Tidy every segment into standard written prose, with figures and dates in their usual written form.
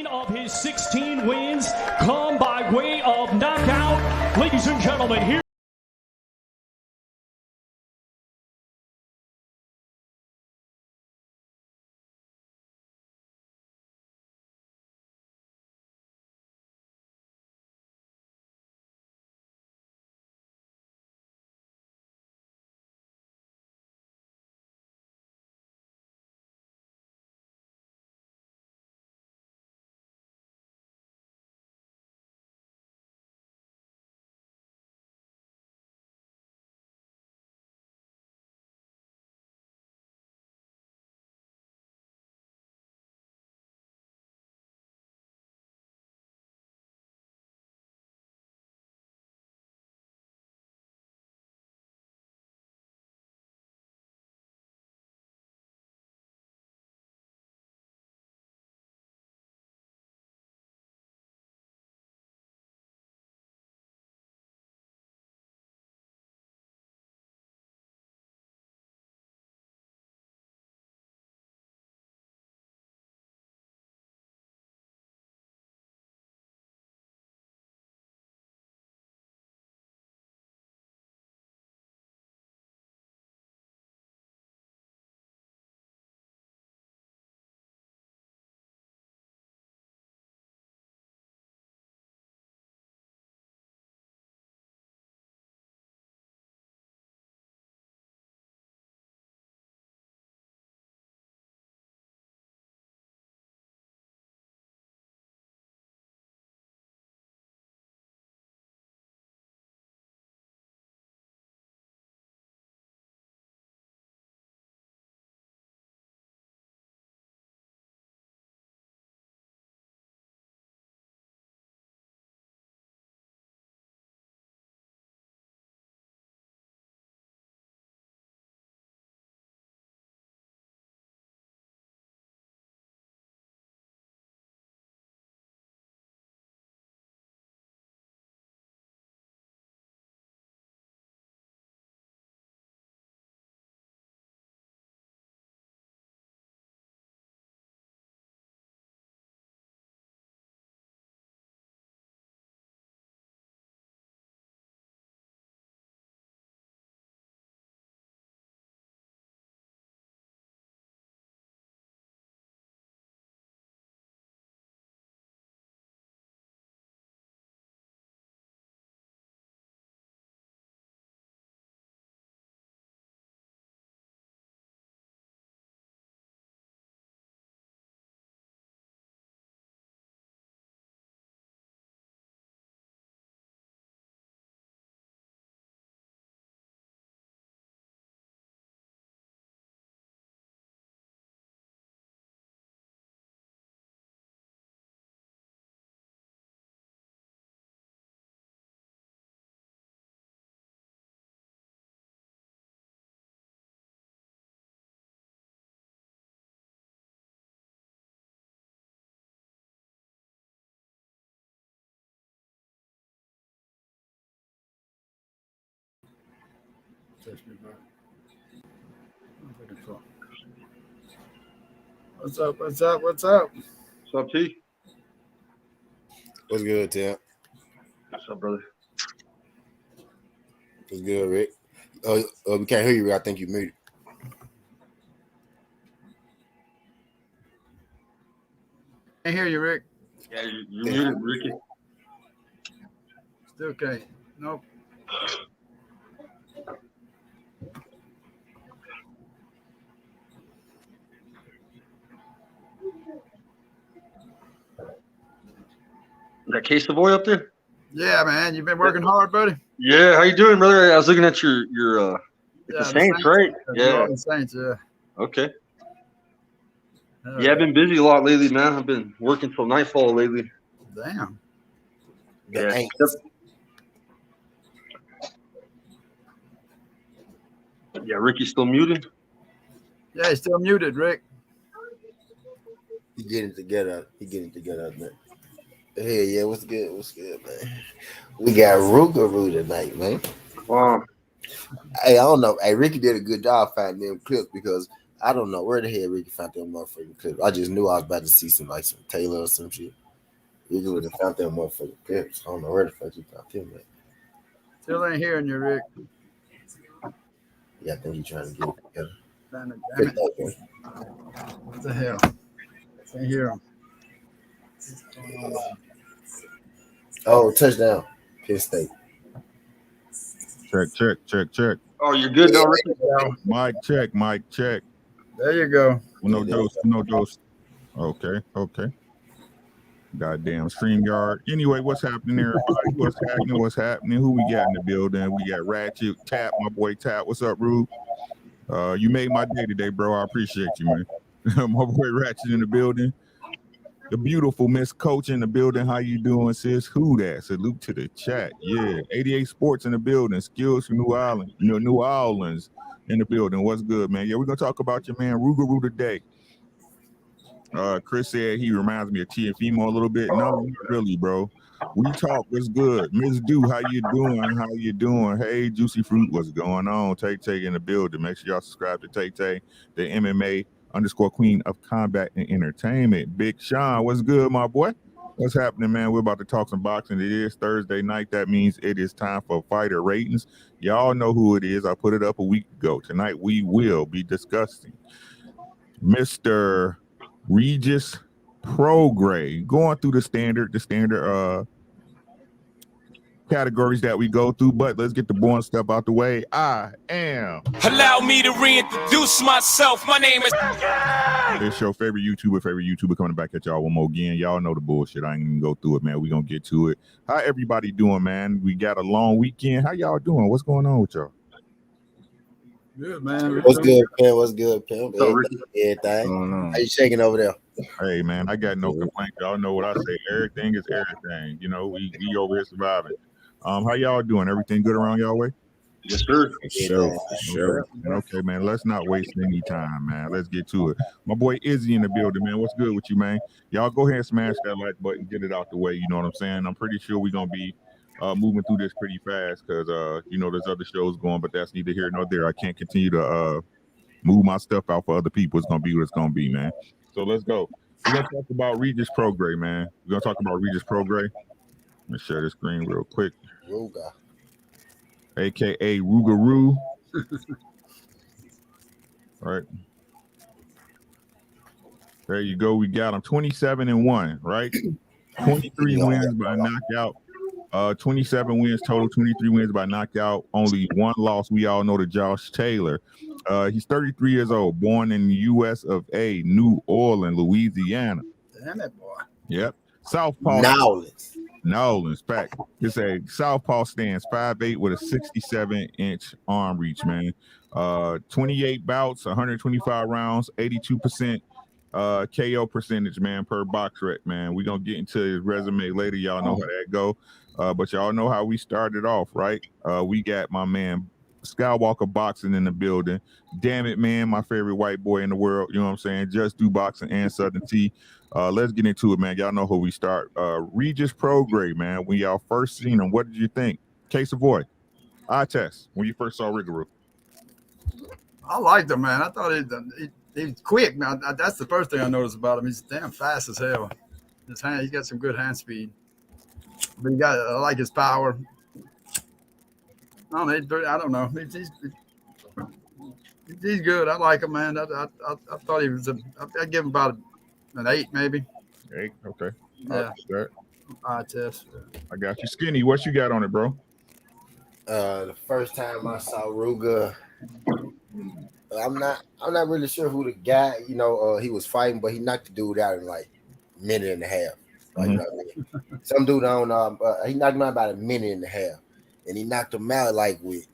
15 of his 16 wins come by way of knockout. Ladies and gentlemen, here. What's up? What's up? What's up? What's up, T? What's good, Tim? What's up, brother? What's good, Rick? We can't hear you, Rick. I think you muted. Can't hear you, Rick. Yeah, you muted, Ricky. Still can't. Nope. That case of oil up there? Yeah, man. You've been working hard, buddy. Yeah, how you doing, brother? I was looking at your the Saints, right? Yeah. The Saints, yeah. Okay. Yeah, I've been busy a lot lately, man. I've been working till nightfall lately. Damn. Yeah. Yeah, Ricky's still muted. Yeah, he's still muted, Rick. He getting together. Man. Hey, yeah, what's good? What's good, man? We got Rougarou tonight, man. Wow. Hey, I don't know. Hey, Ricky did a good job finding them clips because I don't know where the hell Ricky found them motherfucking clips. I just knew I was about to see some Taylor or some shit. Ricky would have found them motherfucking clips. I don't know where the fuck you found them at. Still ain't hearing you, Rick. Yeah, I think he's trying to get it together. Damn it. What the hell? Can't hear him. Oh, touchdown. Penn State. Check. Oh, you're good though, Ricky. Mic check. There you go. No dose. Okay. Goddamn StreamYard. Anyway, what's happening, everybody? What's happening? Who we got in the building? We got Ratchet, Tap, my boy Tap. What's up, Rube? You made my day today, bro. I appreciate you, man. My boy Ratchet in the building. The beautiful Miss Coach in the building. How you doing, sis? Who that? Salute to the chat. Yeah. 88 Sports in the building. Skills from New Orleans in the building. What's good, man? Yeah, we're gonna talk about your man Rougarou today. Chris said he reminds me of TFemo a little bit. No, not really, bro. We talk. What's good? Miss Do, how you doing? Hey, Juicy Fruit, what's going on? Tay in the building. Make sure y'all subscribe to Tay, the MMA _Queen of Combat and Entertainment. Big Sean, what's good, my boy? What's happening, man? We're about to talk some boxing. It is Thursday night. That means it is time for fighter ratings. Y'all know who it is. I put it up a week ago. Tonight we will be discussing Mr. Regis Prograis, going through the standard categories that we go through, but let's get the boring stuff out the way. Allow me to reintroduce myself. My name is It's your favorite YouTuber coming back at y'all one more again. Y'all know the bullshit. I ain't even go through it, man. We gonna get to it. How everybody doing, man? We got a long weekend. How y'all doing? What's going on with y'all? Good, man. What's good, Pimp? Everything. How you shaking over there? Hey, man, I got no complaints. Y'all know what I say. Everything is everything. You know, we over here surviving. How y'all doing? Everything good around y'all way? Yes, sir. Sure. Okay, man. Let's not waste any time, man. Let's get to it. My boy Izzy in the building, man. What's good with you, man? Y'all go ahead and smash that like button, get it out the way. You know what I'm saying? I'm pretty sure we're gonna be moving through this pretty fast because there's other shows going, but that's neither here nor there. I can't continue to move my stuff out for other people. It's gonna be what it's gonna be, man. So let's go. We're gonna talk about Regis Prograis, man. We're gonna talk about Regis Prograis. Let me share the screen real quick. Ruga. AKA Rougarou. All right. There you go. We got him 27-1, right? 23 wins by knockout. 27 wins total, 23 wins by knockout. Only one loss. We all know to Josh Taylor. He's 33 years old, born in the U.S. of A., New Orleans, Louisiana. Damn it, boy. Yep. Southpaw. Nowlands. Fact. It's a southpaw stance, 5'8" with a 67-inch arm reach, man. 28 bouts, 125 rounds, 82% KO percentage, man, per box rec, man. We're going to get into his resume later. Y'all know how that go. But y'all know how we started off, right? We got my man Skywalker Boxing in the building. Damn it, man, my favorite white boy in the world. You know what I'm saying? Just Do Boxing and Southern T. Let's get into it, man. Y'all know who we start. Regis Prograis, man. When y'all first seen him, what did you think? Case Avoid. Eye test. When you first saw Rougarou. I liked him, man. I thought he's quick. Now that's the first thing I noticed about him. He's damn fast as hell. He's got some good hand speed. But I like his power. I don't know. He's good. I like him, man. I thought he was I'd give him about an 8, maybe. 8, okay. Yeah. Eye test. I got you. Skinny, what you got on it, bro? The first time I saw Ruga, I'm not really sure who the guy, he was fighting, but he knocked the dude out in like a minute and a half. Like, you know what I mean? Some dude he knocked him out about a minute and a half, and he knocked him out like with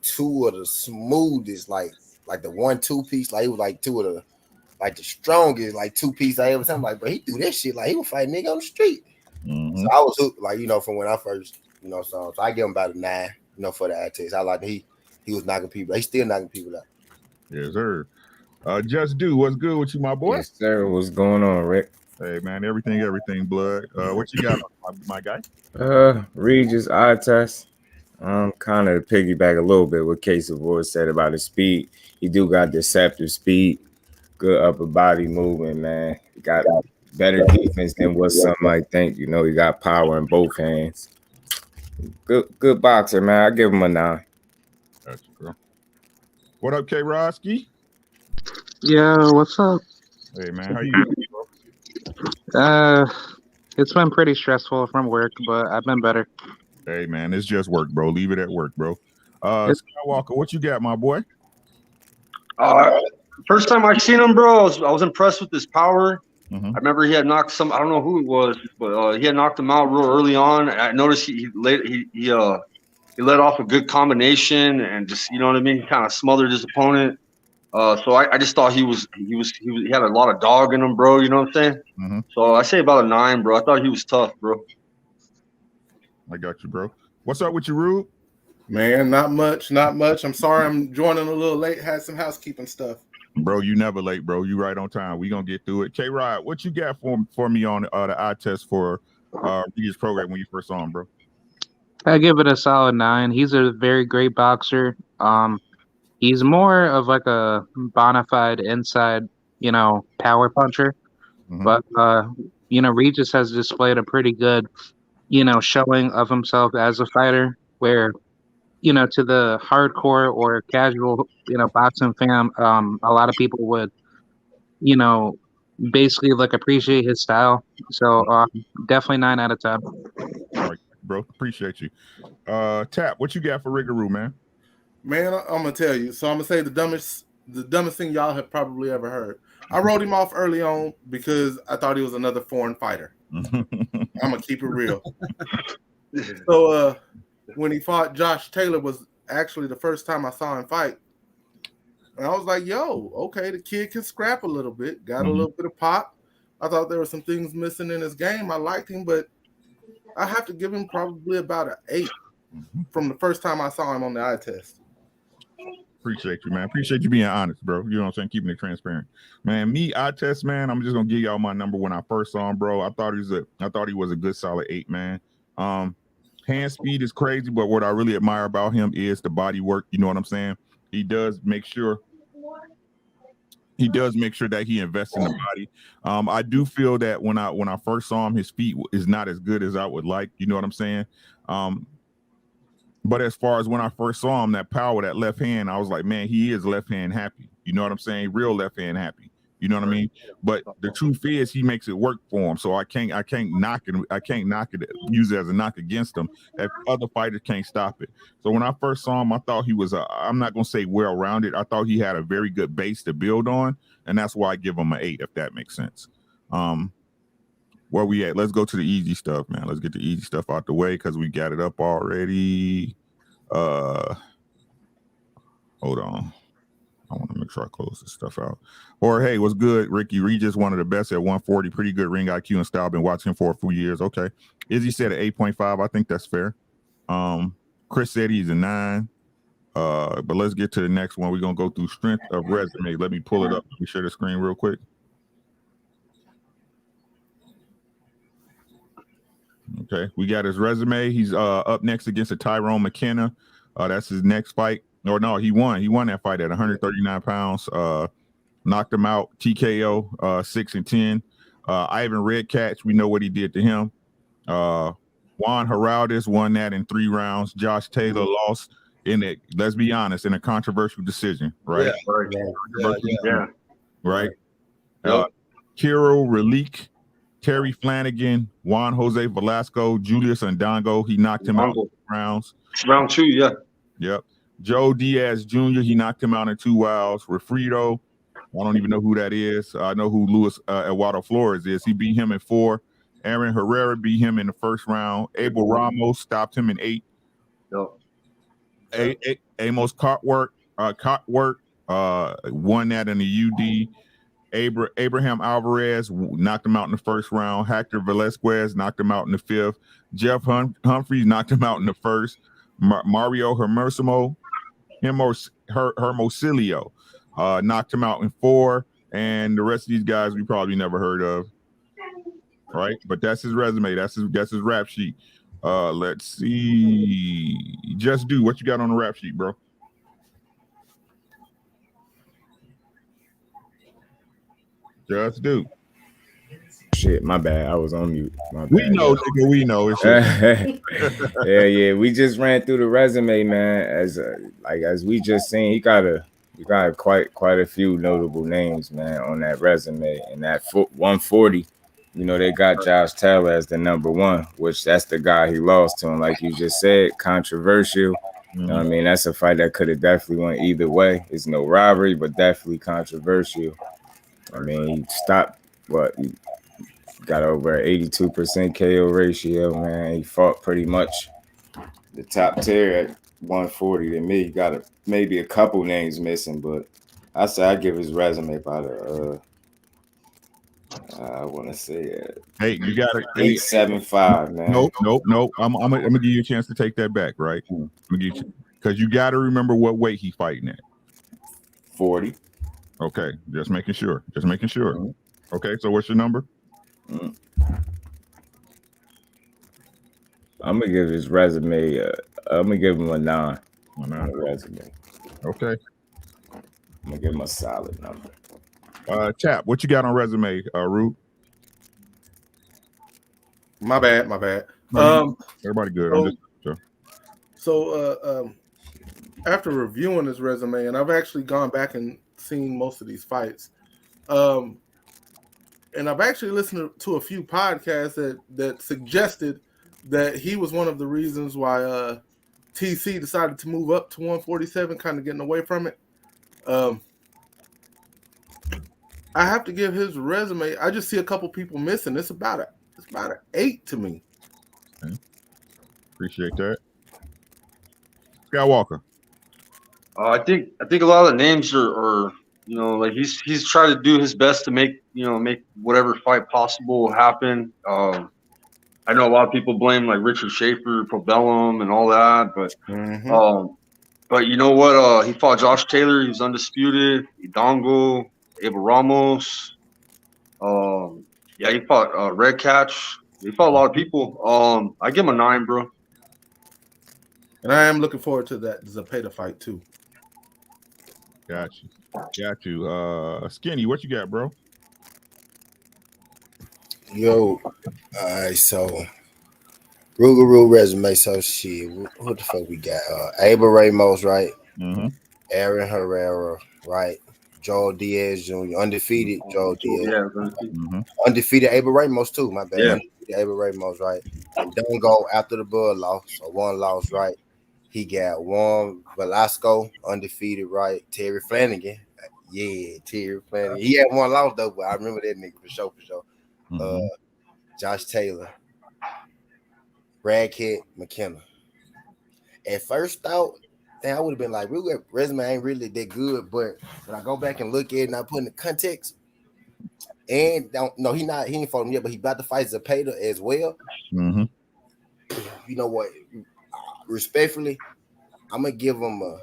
two of the smoothest, like the 1-2 piece, like it was like two of the the strongest, like 2-piece I ever seen. I'm like, but he do that shit like he was fighting nigga on the street. Mm-hmm. So I was hooked, from when I first, so I give him about a 9, for the eye test. I like that he was knocking people. He's still knocking people out. Yes, sir. Just Do, what's good with you, my boy? Yes, sir. What's going on, Rick? Hey, man, everything, blood. What you got, my guy? Regis eye test. Kind of piggyback a little bit what Case of War said about his speed. He do got deceptive speed, good upper body movement, man. He got better defense than what some might think. You know, he got power in both hands. Good boxer, man. I give him a 9. That's true. What up, K. Roski? Yeah, what's up? Hey, man, how you doing? It's been pretty stressful from work, but I've been better. Hey, man, it's just work, bro. Leave it at work, bro. Skywalker, what you got, my boy? First time I seen him, bro, I was impressed with his power. Mm-hmm. I remember he had knocked I don't know who it was, but he had knocked him out real early on. I noticed he let off a good combination and just, you know what I mean, he kind of smothered his opponent. So I just thought he had a lot of dog in him, bro. You know what I'm saying? Mm-hmm. So I say about a 9, bro. I thought he was tough, bro. I got you, bro. What's up with you, Rube? Man, not much. I'm sorry I'm joining a little late. Had some housekeeping stuff. Bro, you never late, bro. You right on time. We gonna get through it. K-Rod, what you got for me on the eye test for Regis program when you first saw him, bro? I give it a solid 9. He's a very great boxer. He's more of like a bona fide inside, power puncher. Mm-hmm. But Regis has displayed a pretty good, showing of himself as a fighter where, to the hardcore or casual, boxing fan, a lot of people would, basically like appreciate his style. So definitely 9 out of 10. All right, bro. Appreciate you. Tap, what you got for Rougarou, man? Man, I'm gonna tell you. So I'm gonna say the dumbest thing y'all have probably ever heard. I wrote him off early on because I thought he was another foreign fighter. I'm gonna keep it real. So when he fought Josh Taylor was actually the first time I saw him fight. And I was like, yo, okay, the kid can scrap a little bit, got a little bit of pop. I thought there were some things missing in his game. I liked him, but I have to give him probably about an 8 from the first time I saw him on the eye test. Appreciate you, man. Appreciate you being honest, bro. You know what I'm saying? Keeping it transparent. Man, eye test, man, I'm just gonna give y'all my number when I first saw him, bro. I thought he was a good solid 8, man. Hand speed is crazy, but what I really admire about him is the body work. You know what I'm saying? He does make sure that he invests in the body. I do feel that when I first saw him, his feet is not as good as I would like. You know what I'm saying? But as far as when I first saw him, that power, that left hand, I was like, man, he is left hand happy. You know what I'm saying? Real left hand happy. You know what I mean? But the truth is, he makes it work for him. So I can't knock it. I can't knock it, use it as a knock against him. If other fighters can't stop it. So when I first saw him, I thought he was I'm not gonna say well-rounded. I thought he had a very good base to build on, and that's why I give him an 8, if that makes sense. Where we at? Let's go to the easy stuff, man. Let's get the easy stuff out the way because we got it up already. Hold on. I want to make sure I close this stuff out. Or hey, what's good, Ricky? Regis, one of the best at 140. Pretty good ring IQ and style. Been watching him for a few years. Okay. Izzy said an 8.5. I think that's fair. Chris said he's a 9. But let's get to the next one. We're gonna go through strength of resume. Let me pull it up. Let me share the screen real quick. Okay, we got his resume. He's up next against a Tyrone McKenna. That's his next fight. Or no, he won. He won that fight at 139 pounds. Knocked him out. TKO 6-10. Ivan Redcatch, we know what he did to him. Juan Heraldez won that in 3 rounds. Josh Taylor lost in it. Let's be honest, in a controversial decision, right? Yeah. Right. Yep. Kiro Relique, Terry Flanagan, Juan Jose Velasco, Julius Ndongo. He knocked him out in 2 rounds. Round 2, yeah. Yep. Joe Diaz Jr., he knocked him out in 2 rounds. Refrido, I don't even know who that is. I know who Luis Eduardo Flores is. He beat him in 4. Aaron Herrera beat him in the first round. Abel Ramos stopped him in 8. Yep. Amos Cotwork won that in the UD. Abraham Alvarez knocked him out in the first round. Hector Velasquez knocked him out in the 5th. Jeff Humphreys knocked him out in the 1st. Mario Hermosilio knocked him out in 4. And the rest of these guys we probably never heard of. Right? But that's his resume. That's his rap sheet. Let's see. Just do what you got on the rap sheet, bro. Just do. Shit, my bad. I was on mute. My bad. We know, nigga. We know. It's yeah. We just ran through the resume, man. As we just seen, he got quite a few notable names, man, on that resume. And that 140, you know, they got Josh Taylor as the number one, which that's the guy he lost to. And like you just said, controversial. You know what I mean? That's a fight that could have definitely went either way. It's no robbery, but definitely controversial. I mean, he stopped he got over an 82% KO ratio, man. He fought pretty much the top tier at 140 to me. Got maybe a couple names missing, but I say I give his resume about I want to say hey, you got it. 875, man. Nope. I'm gonna give you a chance to take that back, right? I'm gonna give you, because you got to remember what weight he's fighting at. 40. Okay, just making sure. Okay, so what's your number? I'm gonna give his resume. I'm gonna give him a 9 on the resume. Okay, I'm gonna give him a solid number. Chap, what you got on resume, Rue? My bad. Everybody good. So after reviewing his resume, and I've actually gone back and seen most of these fights, and I've actually listened to a few podcasts that suggested that he was one of the reasons why TC decided to move up to 147, kind of getting away from it. I have to give his resume. I just see a couple people missing. It's about an 8 to me. Okay. Appreciate that. Skywalker. I think a lot of the names are you know, like he's trying to do his best to make whatever fight possible happen. I know a lot of people blame like Richard Schaefer, Probellum, and all that, but you know what? He fought Josh Taylor. He was undisputed. Idongo, Abel Ramos. Yeah, he fought Red Catch. He fought a lot of people. I give him a 9, bro. And I am looking forward to that Zepeda fight too. Got you. Skinny, what you got, bro? Yo, all right, so Rougarou resume. So shit, what the fuck we got? Abel Ramos, right? Mm-hmm. Aaron Herrera, right? Joel Diaz Jr., undefeated Joel Diaz. Yeah, undefeated Abel Ramos too, my bad. Yeah. Undefeated Abel Ramos, right? And don't go after the Bud loss, or one loss, right? He got Juan Velasco, undefeated, right? Terry Flanagan. Yeah, Terry Flanagan. He had one loss though, but I remember that nigga for sure. Mm-hmm. Josh Taylor, Radkit McKenna. At first thought, I would have been like, resume ain't really that good, but when I go back and look at it and I put in the context, and he ain't fought him yet, but he about to fight Zepeda as well. Mm-hmm. You know what? Respectfully, I'm gonna give him an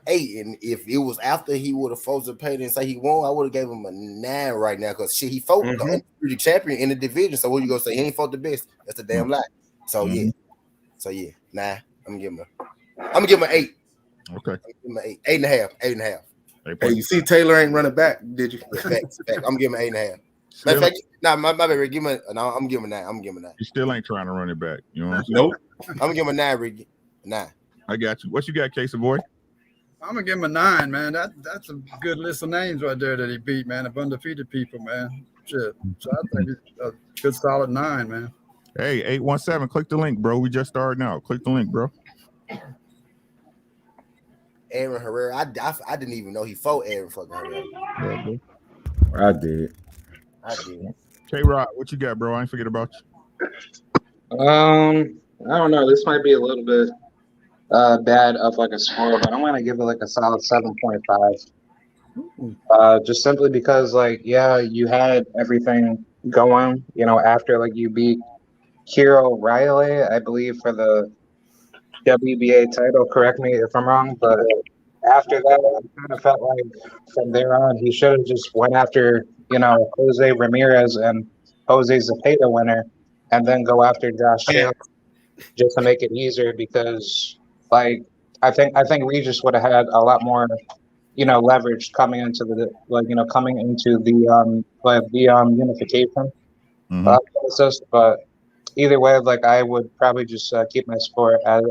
8, and if it was after he would have fought Zepeda and say he won, I would have gave him a 9 right now, because shit, he fought the undisputed champion in the division. So what you gonna say? He ain't fought the best. That's a damn lie. So yeah, 9. I'm gonna give him an 8. Okay, I'm gonna give him an 8.5. Hey, you see Taylor ain't running back, did you? Facts. I'm giving him an 8.5. Matter of fact, my baby, give him. No, I'm giving him 9. You still ain't trying to run it back. You know what I'm saying? Nope. I'm gonna give him a 9, Ricky. 9. I got you. What you got, Casey boy? I'm gonna give him a 9, man. That's a good list of names right there that he beat, man. Of undefeated people, man. Shit. So I think it's a good solid 9, man. Hey, 817, click the link, bro. We just started now. Click the link, bro. Aaron Herrera. I didn't even know he fought Aaron fucking Herrera. I did. K-Rod, what you got, bro? I ain't forget about you. I don't know. This might be a little bit bad of like a score, but I'm gonna give it like a solid 7.5. Just simply because, like, yeah, you had everything going, you know, after like you beat Kiro Riley, I believe, for the WBA title. Correct me if I'm wrong, but after that, I kind of felt like from there on he should have just went after, you know, Jose Ramirez and Jose Zepeda winner, and then go after Josh Taylor just to make it easier because, like, I think Regis would have had a lot more, leverage coming into the unification process. But either way, like, I would probably just keep my score at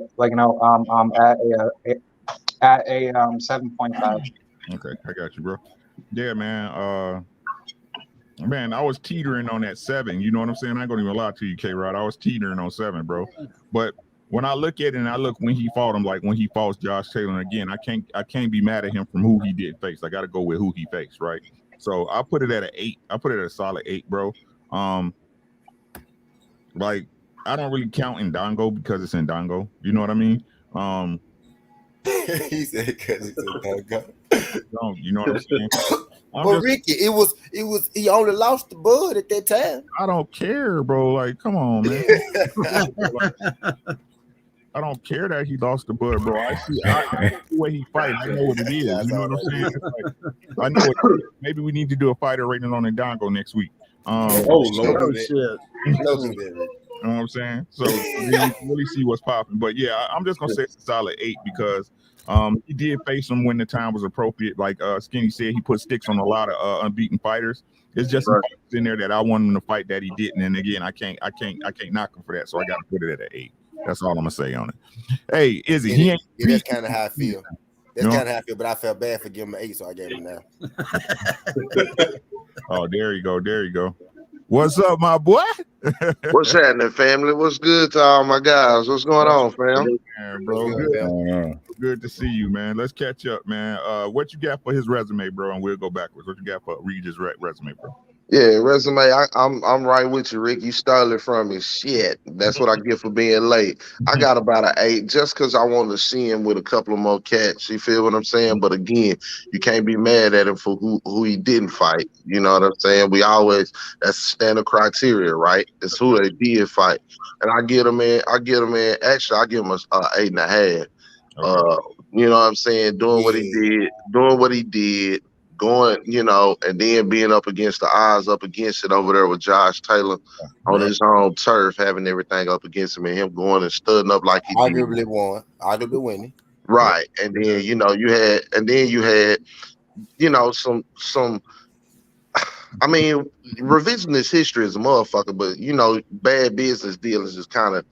at a 7.5. Okay, I got you, bro. Yeah, man. Man, I was teetering on that 7. You know what I'm saying? I ain't gonna even lie to you, K-Rod. I was teetering on 7, bro. But when I look at it and I look when he fought him, like when he fought Josh Taylor, and again, I can't be mad at him from who he did face. I got to go with who he faced, right? So I put it at an 8. I put it at a solid 8, bro. Like I don't really count in Dongo because it's in Dongo. You know what I mean? He said because it's in Dongo. You know what I'm saying? But Ricky, it was he only lost the Bud at that time. I don't care, bro. Like, come on, man. I don't care that he lost the Bud, bro. I see the way he fights. I know what it is. You know what I'm saying? Like, I know it. Maybe we need to do a fighter rating on Ndongo next week. Lord, shit. You know what I'm saying? So really see what's popping. But yeah, I'm just gonna say it's a solid 8 because he did face him when the time was appropriate. Like Skinny said, he put sticks on a lot of unbeaten fighters. It's just some fights in there that I wanted him to fight that he didn't. And again, I can't knock him for that. So I got to put it at an 8. That's all I'm gonna say on it. Hey, Izzy, that's kind of how I feel. That's kind of how I feel, but I felt bad for giving him an 8, so I gave him 9. Oh, there you go. There you go. What's up, my boy? What's happening, family? What's good to all my guys? What's going on, fam? Man, bro, good to see you, man. Let's catch up, man. What you got for his resume, bro? And we'll go backwards. What you got for Regis' resume, bro? Yeah, resume. I'm right with you, Rick. You stole it from me. Shit, that's what I get for being late. I got about an 8 just because I wanted to see him with a couple of more cats. You feel what I'm saying? But again, you can't be mad at him for who he didn't fight. You know what I'm saying? That's standard criteria, right? It's who they did fight, and I give him in. Actually, I give him a 8.5. You know what I'm saying? Doing what he did. Going, and then being up against the odds, up against it over there with Josh Taylor on his own turf, having everything up against him, and him going and studding up like he arguably winning. Right, and then you had some. I mean, revisionist history is a motherfucker, but bad business dealings is kind of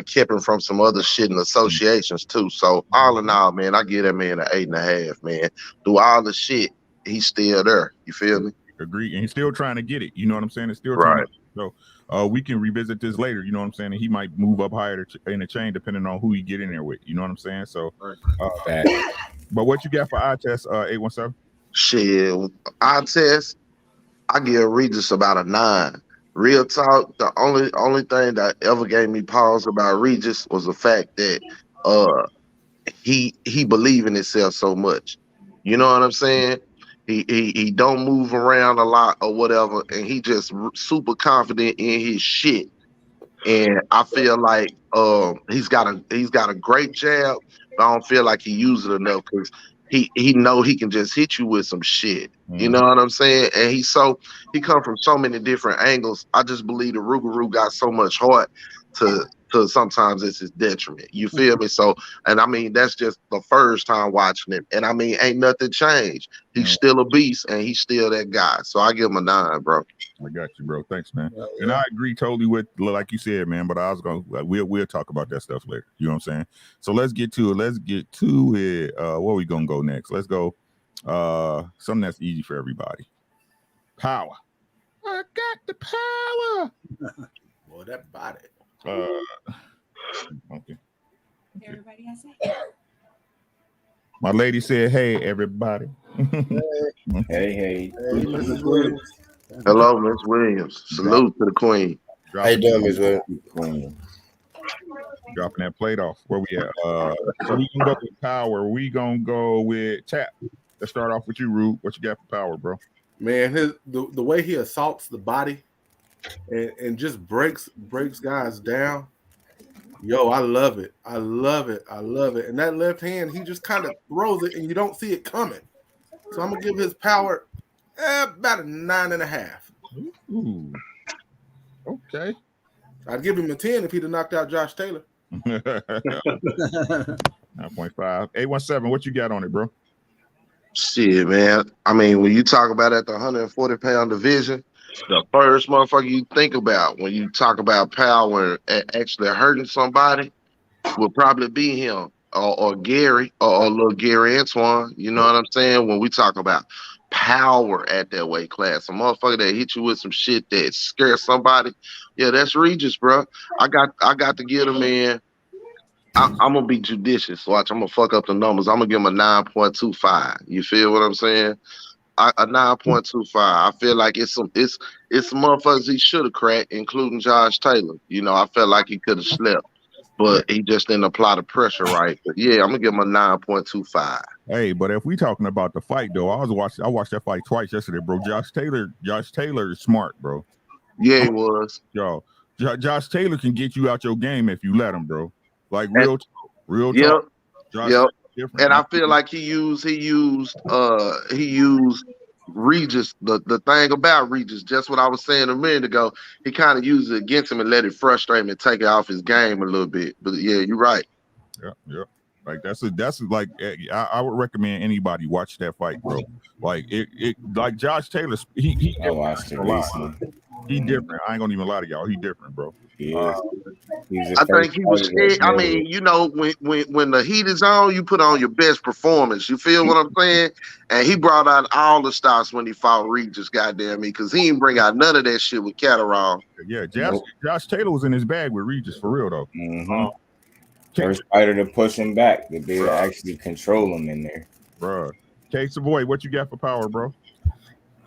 kept him from some other shit and associations too. So all in all, man, I give that man an 8.5, man. Through all the shit, he's still there. You feel me? Agree. And he's still trying to get it. You know what I'm saying? It's still trying to. So we can revisit this later. You know what I'm saying? And he might move up higher in the chain depending on who he get in there with. You know what I'm saying? So, but what you got for eye test 817? Shit, eye test. I give Regis about a 9. Real talk. The only thing that ever gave me pause about Regis was the fact that he believed in himself so much. You know what I'm saying? He don't move around a lot or whatever, and he just super confident in his shit. And I feel like he's got a great jab, but I don't feel like he uses it enough because he know he can just hit you with some shit. You know what I'm saying? And he come from so many different angles. I just believe the Rougarou got so much heart to sometimes it's his detriment. You feel me? So, and I mean, that's just the first time watching him. And I mean, ain't nothing changed. He's still a beast and he's still that guy. So I give him a 9, bro. I got you, bro. Thanks, man. And I agree totally with, like you said, man, but I was going to, we'll talk about that stuff later. You know what I'm saying? So let's get to it. Where we going to go next? Let's go. Something that's easy for everybody. Power. I got the power. Boy, that body. Okay. Everybody has it. My lady said, "Hey, everybody." Hey. Hello, Miss Williams. Salute to the Queen. How you doing, Miss Williams? Dropping that plate off. Where we at? So we can go with power. We gonna go with tap. Let's start off with you, Rube. What you got for power, bro? Man, the way he assaults the body and just breaks guys down. Yo, I love it. I love it. And that left hand, he just kind of throws it and you don't see it coming. So I'm gonna give his power about a 9.5. Ooh. Okay. I'd give him a 10 if he'd have knocked out Josh Taylor. 9.5. 817, what you got on it, bro? Shit, man. I mean, when you talk about at the 140-pound division, the first motherfucker you think about when you talk about power and actually hurting somebody will probably be him or Gary or little Gary Antoine. You know what I'm saying? When we talk about power at that weight class, a motherfucker that hit you with some shit that scares somebody, yeah, that's Regis, bro. I got to get him in. I'm gonna be judicious. Watch, I'm gonna fuck up the numbers. I'm gonna give him a 9.25. You feel what I'm saying? A 9.25. I feel like it's some motherfuckers he should have cracked, including Josh Taylor. You know, I felt like he could have slept, but he just didn't apply the pressure right. But yeah, I'm gonna give him a 9.25. Hey, but if we talking about the fight though, I watched that fight twice yesterday, bro. Josh Taylor is smart, bro. Yeah, he was. Yo, Josh Taylor can get you out your game if you let him, bro. Like real talk. Yep. Josh And I feel like he used Regis. The thing about Regis, just what I was saying a minute ago, he kind of used it against him and let it frustrate him and take it off his game a little bit. But yeah, you're right. Yeah. Like that's like I would recommend anybody watch that fight, bro. Like it like Josh Taylor, he I watched it recently. He different. I ain't gonna even lie to y'all. He different, bro. I think he was scared. I mean, you know, when the heat is on, you put on your best performance. You feel what I'm saying? And he brought out all the stops when he fought Regis, goddamn me, because he didn't bring out none of that shit with Catterall. Yeah, Josh Taylor was in his bag with Regis for real though. First fighter to push him back, that they actually control him in there, bro. Case Savoy, what you got for power, bro?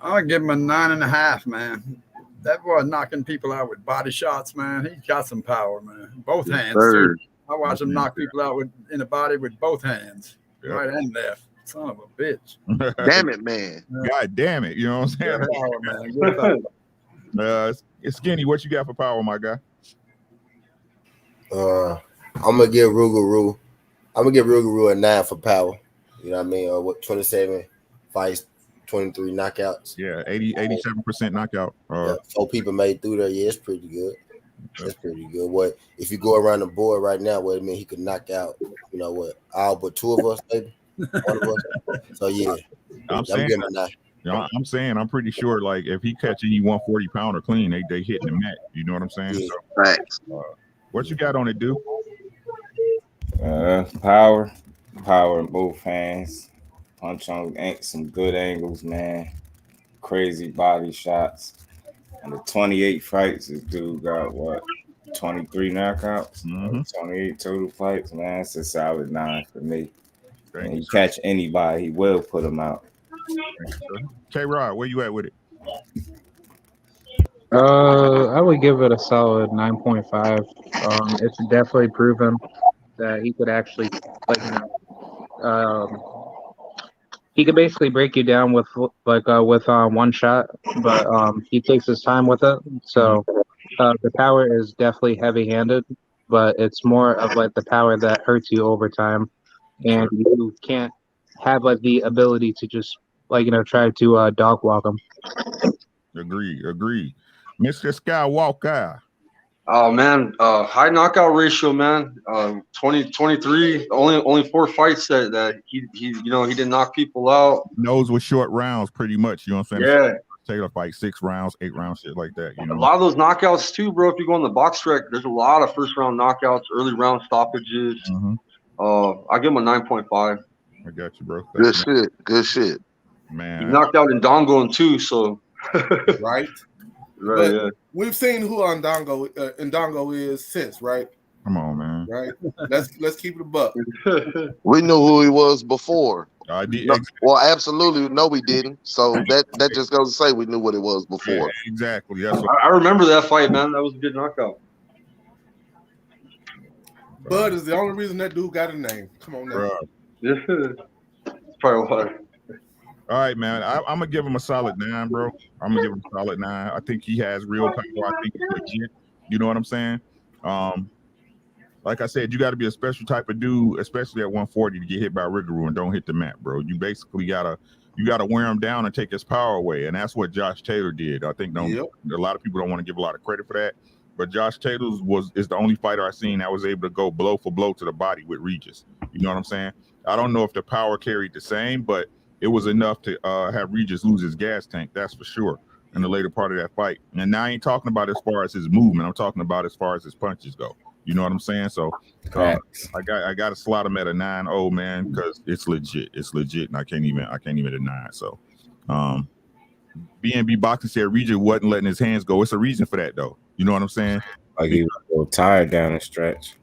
I'll give him a 9.5, man. That boy knocking people out with body shots, man. He's got some power, man. Both hands. Too. I watch him knock people out in the body with both hands, right and left. Son of a bitch. Damn it, man. God damn it. You know what I'm saying? Good power, man. Good power. Skinny, what you got for power, my guy? I'm gonna give Rougarou. I'm gonna give Rougarou a 9 for power. You know what I mean? 27 fights, 23 knockouts. Yeah, 87% knockout. 4 people made through there. Yeah, it's pretty good. That's pretty good. What if you go around the board right now? What I mean, he could knock out, you know what, all but 2 of us, maybe 1 of us. So yeah, I'm saying I'm pretty sure like if he catch any 140 pounder clean, they hitting him at. You know what I'm saying? Yeah. Thanks. What you got on it, dude? Power in both hands. Punch on some good angles, man. Crazy body shots. And the 28 fights, this dude got 23 knockouts, 28 total fights, man. It's a solid 9 for me. And he catch anybody, he will put him out. K-Rod, where you at with it? I would give it a solid 9.5. It's definitely proven that he could actually, he could basically break you down with one shot, but he takes his time with it. So the power is definitely heavy-handed, but it's more of like the power that hurts you over time, and you can't have like the ability to just try to dog walk him. Agree. Mr. Skywalker. Oh man, high knockout ratio, man. 23. Only 4 fights that he didn't knock people out. Those were short rounds, pretty much. You know what I'm saying? Yeah. Taylor fight 6 rounds, 8 rounds, shit like that. You know, a lot of those knockouts too, bro. If you go on the box rec, there's a lot of first round knockouts, early round stoppages. I give him a 9.5. I got you, bro. Good shit. Man, he knocked out Ndongo too, so right. Right, yeah. We've seen who Ndongo is since, right? Come on, man. Right. Let's keep it a buck. We knew who he was before. No, well, absolutely, no, we didn't. So that just goes to say we knew what it was before. Yeah, exactly. That's what I remember that fight, man. That was a good knockout. Bud is the only reason that dude got a name. Come on now. That's probably why. All right, man. I'm gonna give him a solid 9, bro. I'm gonna give him a solid 9. I think he has real power. I think he's legit. You know what I'm saying? Like I said, you got to be a special type of dude, especially at 140, to get hit by Rougarou and don't hit the mat, bro. You basically gotta wear him down and take his power away, and that's what Josh Taylor did. I think a lot of people don't want to give a lot of credit for that, but Josh Taylor is the only fighter I've seen that was able to go blow for blow to the body with Regis. You know what I'm saying? I don't know if the power carried the same, but it was enough to have Regis lose his gas tank. That's for sure in the later part of that fight. And now I ain't talking about as far as his movement. I'm talking about as far as his punches go. You know what I'm saying? So I got to slot him at a 9-0, man, because it's legit. It's legit, and I can't even deny it. So BNB Boxing said Regis wasn't letting his hands go. It's a reason for that, though. You know what I'm saying? Like he was a little tired down the stretch.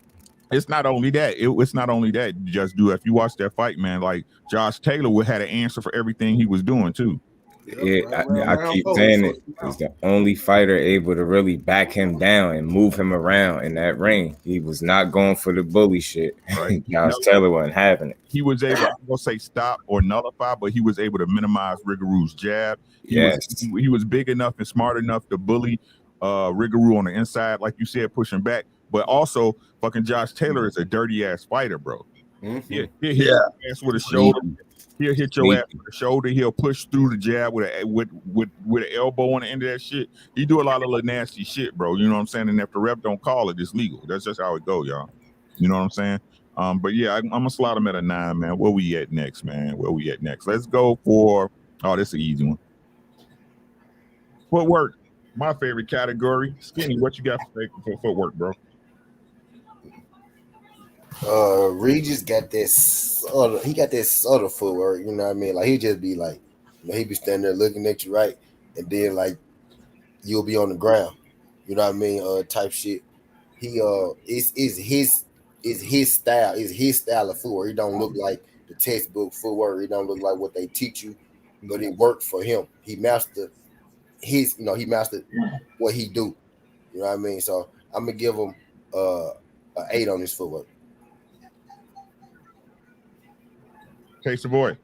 It's not only that. It's not only that. Just do. If you watch that fight, man, like Josh Taylor had an answer for everything he was doing too. Yeah, I keep saying it. He's the only fighter able to really back him down and move him around in that ring. He was not going for the bully shit. Right. Josh Taylor wasn't having it. He was able, I'm gonna say stop or nullify, but he was able to minimize Rougarou's jab. He was big enough and smart enough to bully Rougarou on the inside, like you said, pushing back. But also, fucking Josh Taylor is a dirty ass fighter, bro. Mm-hmm. He'll hit your ass with a shoulder. He'll hit your ass with a shoulder. He'll push through the jab with an elbow on the end of that shit. He do a lot of little nasty shit, bro. You know what I'm saying? And if the rep don't call it, it's legal. That's just how it go, y'all. You know what I'm saying? But yeah, I'm gonna slot him at a 9, man. Where we at next, man? Where we at next? Let's go for this is an easy one. Footwork, my favorite category. Skinny, what you got for footwork, bro? Regis got this sort of footwork, you know what I mean? Like he just be like, he be standing there looking at you, right? And then like you'll be on the ground, you know what I mean? Type shit. He is his style of footwork. He don't look like the textbook footwork. He don't look like what they teach you, but it worked for him. He mastered what he do. You know what I mean? So I'm gonna give him an 8 on his footwork. Okay, Savoy.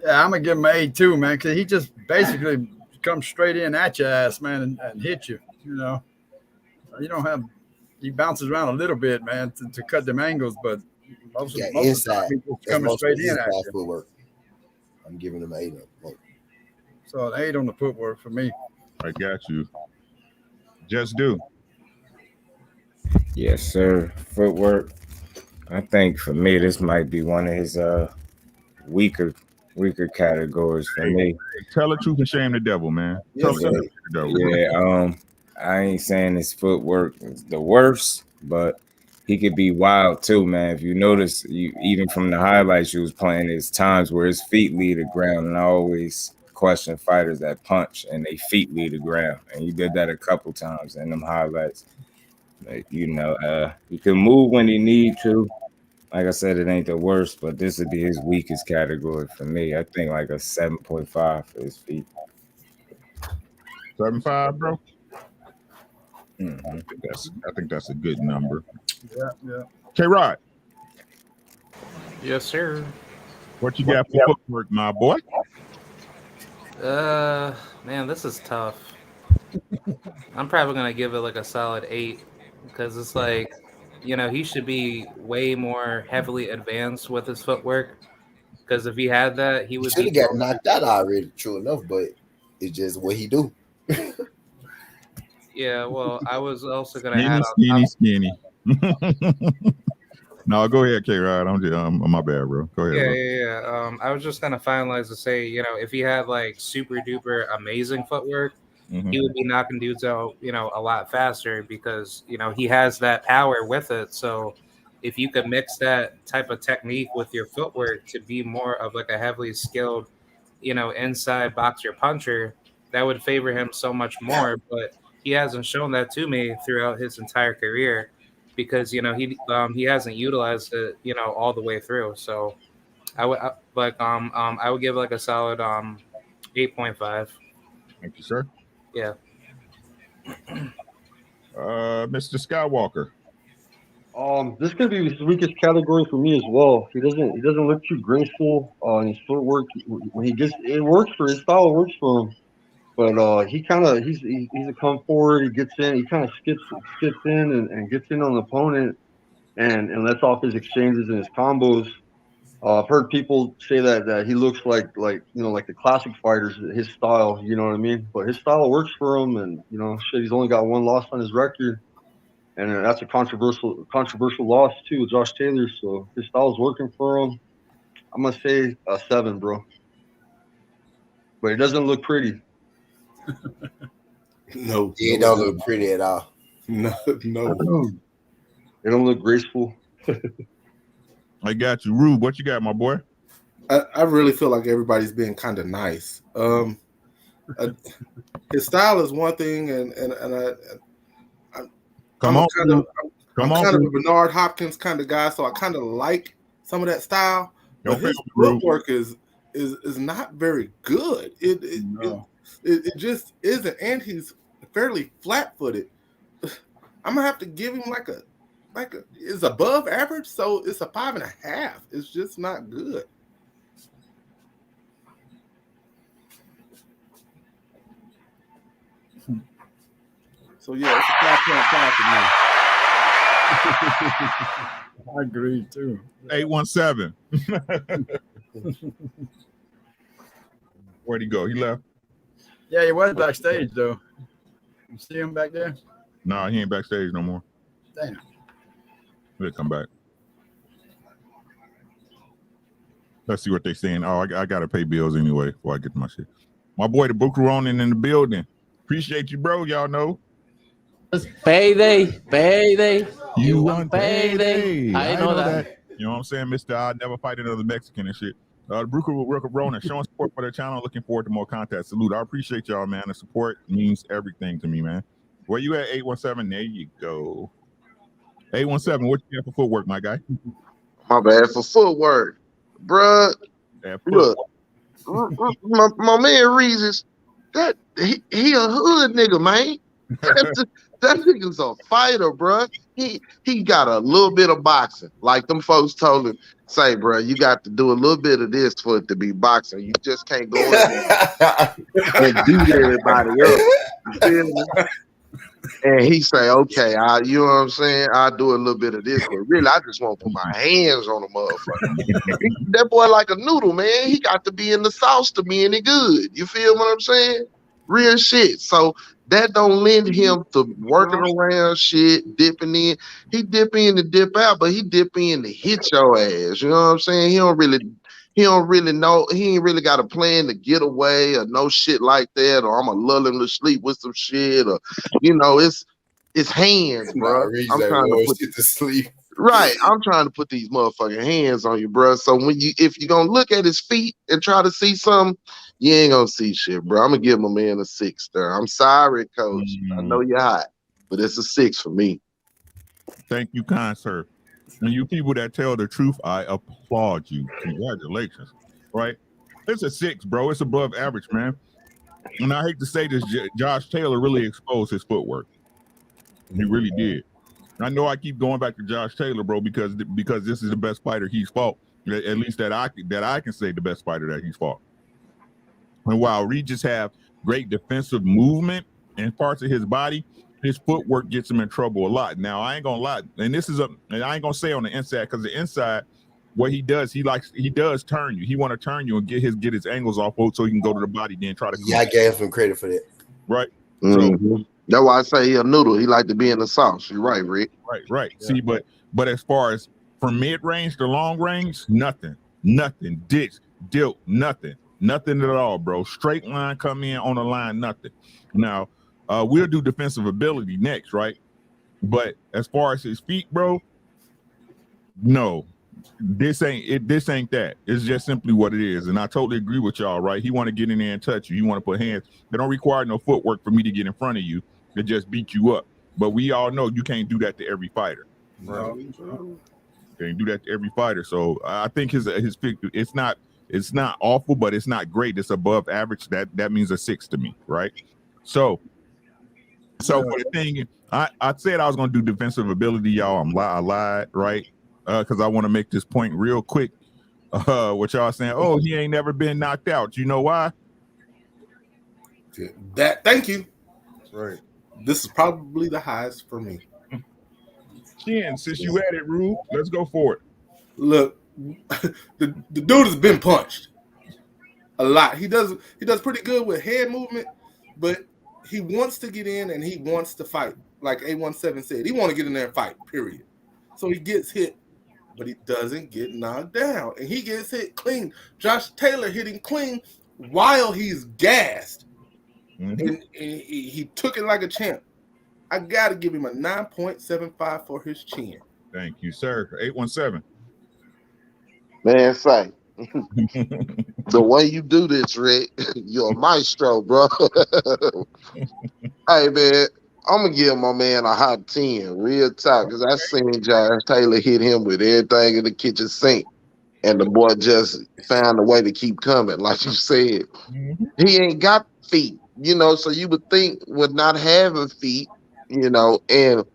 Yeah, I'm gonna give him an 8 too, man, because he just basically comes straight in at your ass, man, and hit you. You know, he bounces around a little bit, man, to cut them angles, but most of the time he's coming straight in at you. Footwork. I'm giving him an 8 on. So an 8 on the footwork for me. I got you. Just do. Yes, sir. Footwork. I think for me, this might be one of his weaker categories for me. Tell the truth and shame the devil, man. I ain't saying his footwork is the worst, but he could be wild too, man. If you notice, even from the highlights you was playing, there's times where his feet leave the ground, and I always question fighters that punch and they feet leave the ground, and he did that a couple times in them highlights. Like, he can move when he need to. Like I said, it ain't the worst, but this would be his weakest category for me. I think like a 7.5 for his feet. 7.5, bro. Mm-hmm. I think that's a good number. Yeah. K-Rod. Yes, sir. What you got for footwork, my boy? Man, this is tough. I'm probably gonna give it like a solid 8 because it's like, he should be way more heavily advanced with his footwork. Because if he had that, he would should have got knocked out already. True enough, but it's just what he do. Yeah, well, I was also gonna add skinny. No, go ahead, K-Rod. I'm my bad, bro. Go ahead. Yeah. I was just gonna finalize to say, if he had like super duper amazing footwork, he would be knocking dudes out, a lot faster because he has that power with it. So if you could mix that type of technique with your footwork to be more of like a heavily skilled, inside boxer puncher, that would favor him so much more. But he hasn't shown that to me throughout his entire career. Because he hasn't utilized it all the way through, so I would give like a solid 8.5. Thank you, sir. Yeah. Mr. Skywalker. This could be his weakest category for me as well. He doesn't look too graceful in his footwork. When it works for his style, works for him. But he's a come forward. He gets in. He kind of skips in and gets in on the opponent and lets off his exchanges and his combos. I've heard people say that he looks like the classic fighters, his style, you know what I mean? But his style works for him, and shit, he's only got one loss on his record, and that's a controversial loss too with Josh Taylor. So his style's working for him. I'm gonna say a 7, bro. But it doesn't look pretty. No, it don't look pretty at all. No. It don't look graceful. I got you, Rube. What you got, my boy? I really feel like everybody's being kind of nice. His style is one thing, and I'm kind of a Bernard Hopkins kind of guy, so I kind of like some of that style. But his footwork is not very good. It just isn't, and he's fairly flat-footed. I'm gonna have to give him like a it's above average, so it's a 5.5. It's just not good. So yeah, it's a 5.5 for me. I agree too. 817. Where'd he go? He left. Yeah, he was backstage though. You see him back there? No, he ain't backstage no more. Damn. He'll come back. Let's see what they saying. Oh, I gotta pay bills anyway before I get to my shit. My boy, the Book Ronin in the building. Appreciate you, bro. Y'all know. Payday. You want payday. I know that. You know what I'm saying, Mr. I'd never fight another Mexican and shit. The Brooker Ronin showing support for the channel. Looking forward to more content. Salute. I appreciate y'all, man. The support means everything to me, man. Where you at, 817? There you go. 817, what you got for footwork, my guy? My bad for footwork. Bruh. Look, my man Regis, that he a hood nigga, man. That nigga's a fighter, bruh. He got a little bit of boxing. Like them folks told him, say, bruh, you got to do a little bit of this for it to be boxing. You just can't go in there and beat everybody up. You feel me? And he say, okay, you know what I'm saying? I'll do a little bit of this, but really, I just want to put my hands on the motherfucker. That boy like a noodle, man. He got to be in the sauce to be any good. You feel what I'm saying? Real shit. So that don't lend him to working around shit, dipping in. He dip in and dip out, but he dip in to hit your ass. You know what I'm saying? He don't really know. He ain't really got a plan to get away or no shit like that, or I'm gonna lull him to sleep with some shit, or it's hands, bro. I'm trying to put shit to sleep. Right. I'm trying to put these motherfucking hands on you, bro. So if you're gonna look at his feet and try to see something, you ain't gonna see shit, bro. I'm gonna give my man a 6 there. I'm sorry, coach. I know you're hot, but it's a 6 for me. Thank you, kind sir. And you people that tell the truth, I applaud you. Congratulations. Right? It's a 6, bro. It's above average, man. And I hate to say this, Josh Taylor really exposed his footwork. He really did. I know I keep going back to Josh Taylor, bro, because this is the best fighter he's fought. At least that I can say the best fighter that he's fought. And while Regis have great defensive movement in parts of his body, his footwork gets him in trouble a lot. Now, I ain't gonna lie, and I ain't gonna say on the inside, because the inside, what he does, he does turn you. He want to turn you and get his angles off so he can go to the body, then try to. Yeah, I gave him credit for that. Right. Mm-hmm. So, that's why I say he a noodle. He like to be in the sauce. You're right, Rick. Right. Yeah. See, but as far as from mid range to long range, nothing, ditch, dilt, nothing at all, bro. Straight line, come in on the line, nothing. Now, we'll do defensive ability next, right? But as far as his feet, bro, no, this ain't that. It's just simply what it is. And I totally agree with y'all, right? He want to get in there and touch you. You want to put hands. They don't require no footwork for me to get in front of you. They just beat you up. But we all know you can't do that to every fighter. Right? You can't do that to every fighter. So I think his feet, it's not awful, but it's not great. It's above average. That means a 6 to me, right? So for the thing, I said I was gonna do defensive ability, y'all. I lied, right? Because I want to make this point real quick. What y'all saying? Oh, he ain't never been knocked out. You know why? Thank you. Right. This is probably the highest for me. Ken, since you at it, Rube, let's go for it. Look, the dude has been punched a lot. He does pretty good with head movement, but he wants to get in and he wants to fight. Like A17 said, he want to get in there and fight, period. So he gets hit, but he doesn't get knocked down. And he gets hit clean. Josh Taylor hit him clean while he's gassed. And he took it like a champ. I got to give him a 9.75 for his chin. Thank you, sir. 817. Man, say, the way you do this, Rick, you're a maestro, bro. Hey, man, I'm going to give my man a hot 10, real talk, because I seen Josh Taylor hit him with everything in the kitchen sink, and the boy just found a way to keep coming, like you said. He ain't got feet, you know, so you would think with not having feet, you know, and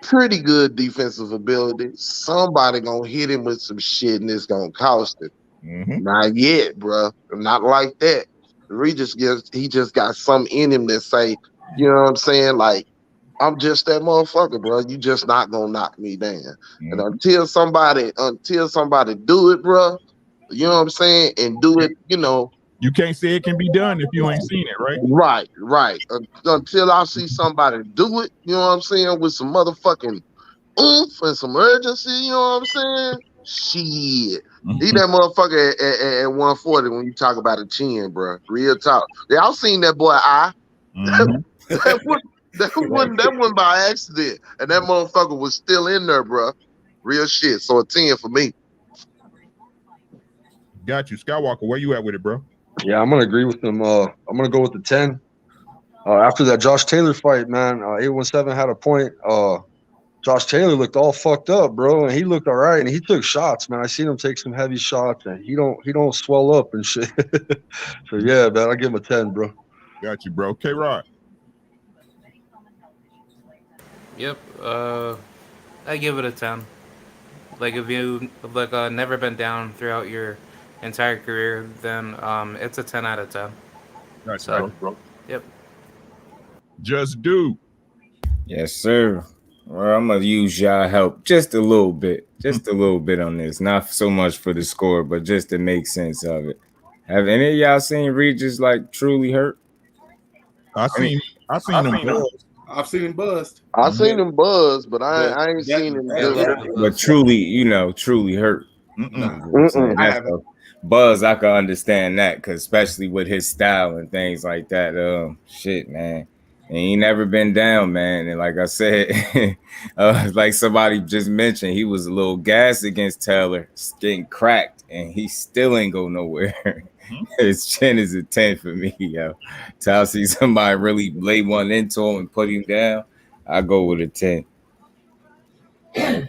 pretty good defensive ability, somebody gonna hit him with some shit and it's gonna cost him. Not yet, bro. Not like that. Regis he just got something in him that say, you know what I'm saying? Like, I'm just that motherfucker, bro. You just not gonna knock me down. And until somebody do it, bro, you know what I'm saying, and do it, you know. You can't say it can be done if you ain't seen it, right? Right. Until I see somebody do it, you know what I'm saying, with some motherfucking oomph and some urgency, you know what I'm saying? Shit. He that motherfucker at 140 when you talk about a chin, bro. Real talk. Y'all seen that boy eye? That wasn't by accident. And that motherfucker was still in there, bro. Real shit. So a 10 for me. Got you. Skywalker, where you at with it, bro? Yeah, I'm gonna agree with him. I'm gonna go with the 10. After that Josh Taylor fight, man, 817 had a point. Josh Taylor looked all fucked up, bro, and he looked all right, and he took shots, man. I seen him take some heavy shots, and he don't swell up and shit. So yeah, man, I give him a 10, bro. Got you, bro. K-Rod. Yep. I give it a 10. Like if you never been down throughout your entire career, then it's a 10 out of 10. That's so, right, bro. Yep. Just do. Yes, sir. Well, I'm gonna use y'all help just a little bit on this. Not so much for the score, but just to make sense of it. Have any of y'all seen Regis like truly hurt? I've seen him buzz. I've seen him buzzed. I seen him buzz, but I ain't seen him. But truly, truly hurt. Buzz, I can understand that, because especially with his style and things like that. Shit, man. And he never been down, man. And like I said, like somebody just mentioned, he was a little gassed against Taylor, getting cracked, and he still ain't go nowhere. His chin is a 10 for me, yo. Till I see somebody really lay one into him and put him down, I go with a 10.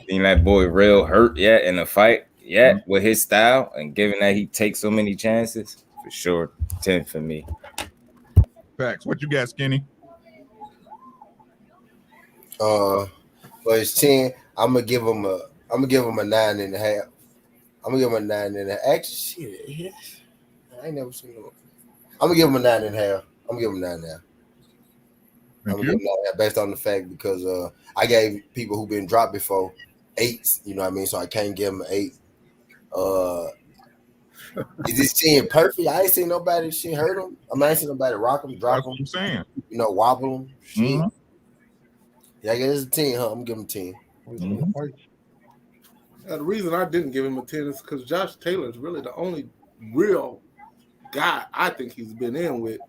Seen that boy real hurt yet in a fight yet with his style, and given that he takes so many chances, for sure, 10 for me. Facts. What you got, Skinny? For his 10, I'm gonna give him a 9.5. I'm gonna give him a 9.5. Actually, shit, I ain't never seen him. I'm gonna give him a 9.5. I'm gonna give him 9.5. I'm gonna give him 9.5 based on the fact because I gave people who've been dropped before 8s. You know what I mean? So I can't give him an 8. Is this 10 perfect? I ain't seen nobody shit hurt him. I ain't seen nobody rock him, drop him. I'm saying, wobble him. Shit. Yeah, I guess it's a 10, huh? I'm gonna give him 10. The reason I didn't give him a 10 is because Josh Taylor is really the only real guy I think he's been in with.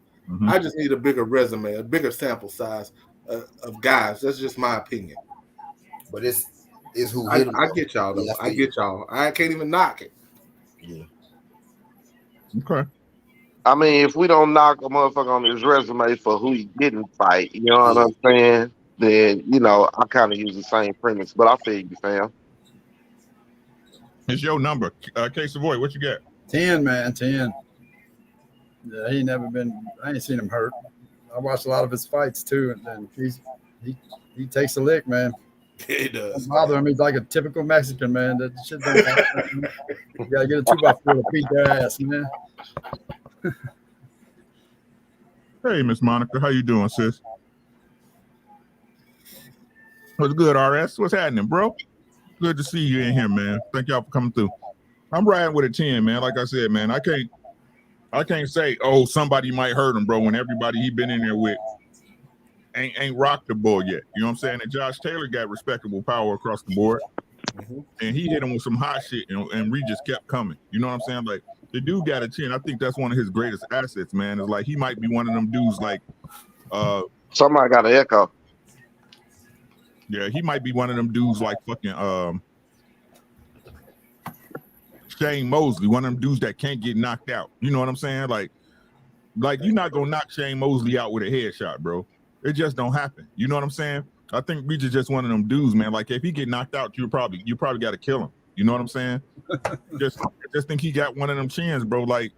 I just need a bigger resume, a bigger sample size of guys. That's just my opinion. But it's who hit him. I get y'all, though. I get y'all. I can't even knock it. Yeah. Okay. I mean, if we don't knock a motherfucker on his resume for who he didn't fight, you know what I'm saying? Then, I kind of use the same premise. But I feel you, fam. It's your number. K Savoy, what you got? 10, man, 10. Yeah, I ain't seen him hurt. I watched a lot of his fights too, and he takes a lick, man. He does. Don't bother him. He's like a typical Mexican, man. That shit don't happen. You gotta get a 2x4 to beat their ass, man. Hey, Miss Monica, how you doing, sis? What's good, RS? What's happening, bro? Good to see you in here, man. Thank y'all for coming through. I'm riding with a 10, man. Like I said, man, I can't say, oh, somebody might hurt him, bro, when everybody he been in there with ain't rocked the ball yet. You know what I'm saying? And Josh Taylor got respectable power across the board. And he hit him with some hot shit, and Regis kept coming. You know what I'm saying? Like, the dude got a chin. I think that's one of his greatest assets, man. It's like he might be one of them dudes like somebody got an echo. Yeah, he might be one of them dudes like fucking Shane Mosley, one of them dudes that can't get knocked out. You know what I'm saying? Like you're not gonna knock Shane Mosley out with a headshot, bro. It just don't happen. You know what I'm saying? I think Regis just one of them dudes, man. Like if he get knocked out, you probably got to kill him. You know what I'm saying? just think he got one of them chins, bro. Like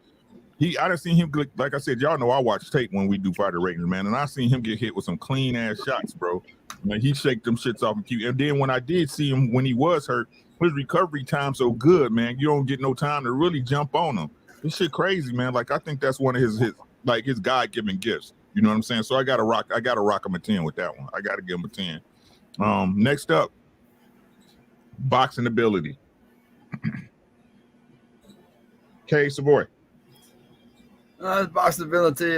I done seen him, like I said, y'all know I watch tape when we do fighter ratings, man, and I seen him get hit with some clean ass shots, bro. Man, he shake them shits off and keep. And then when I did see him when he was hurt, his recovery time so good, man. You don't get no time to really jump on him. This shit crazy, man. Like I think that's one of his God-given gifts. You know what I'm saying? So I gotta rock him a 10 with that one. I gotta give him a 10. Next up, boxing ability. K Savoy. His boxing ability,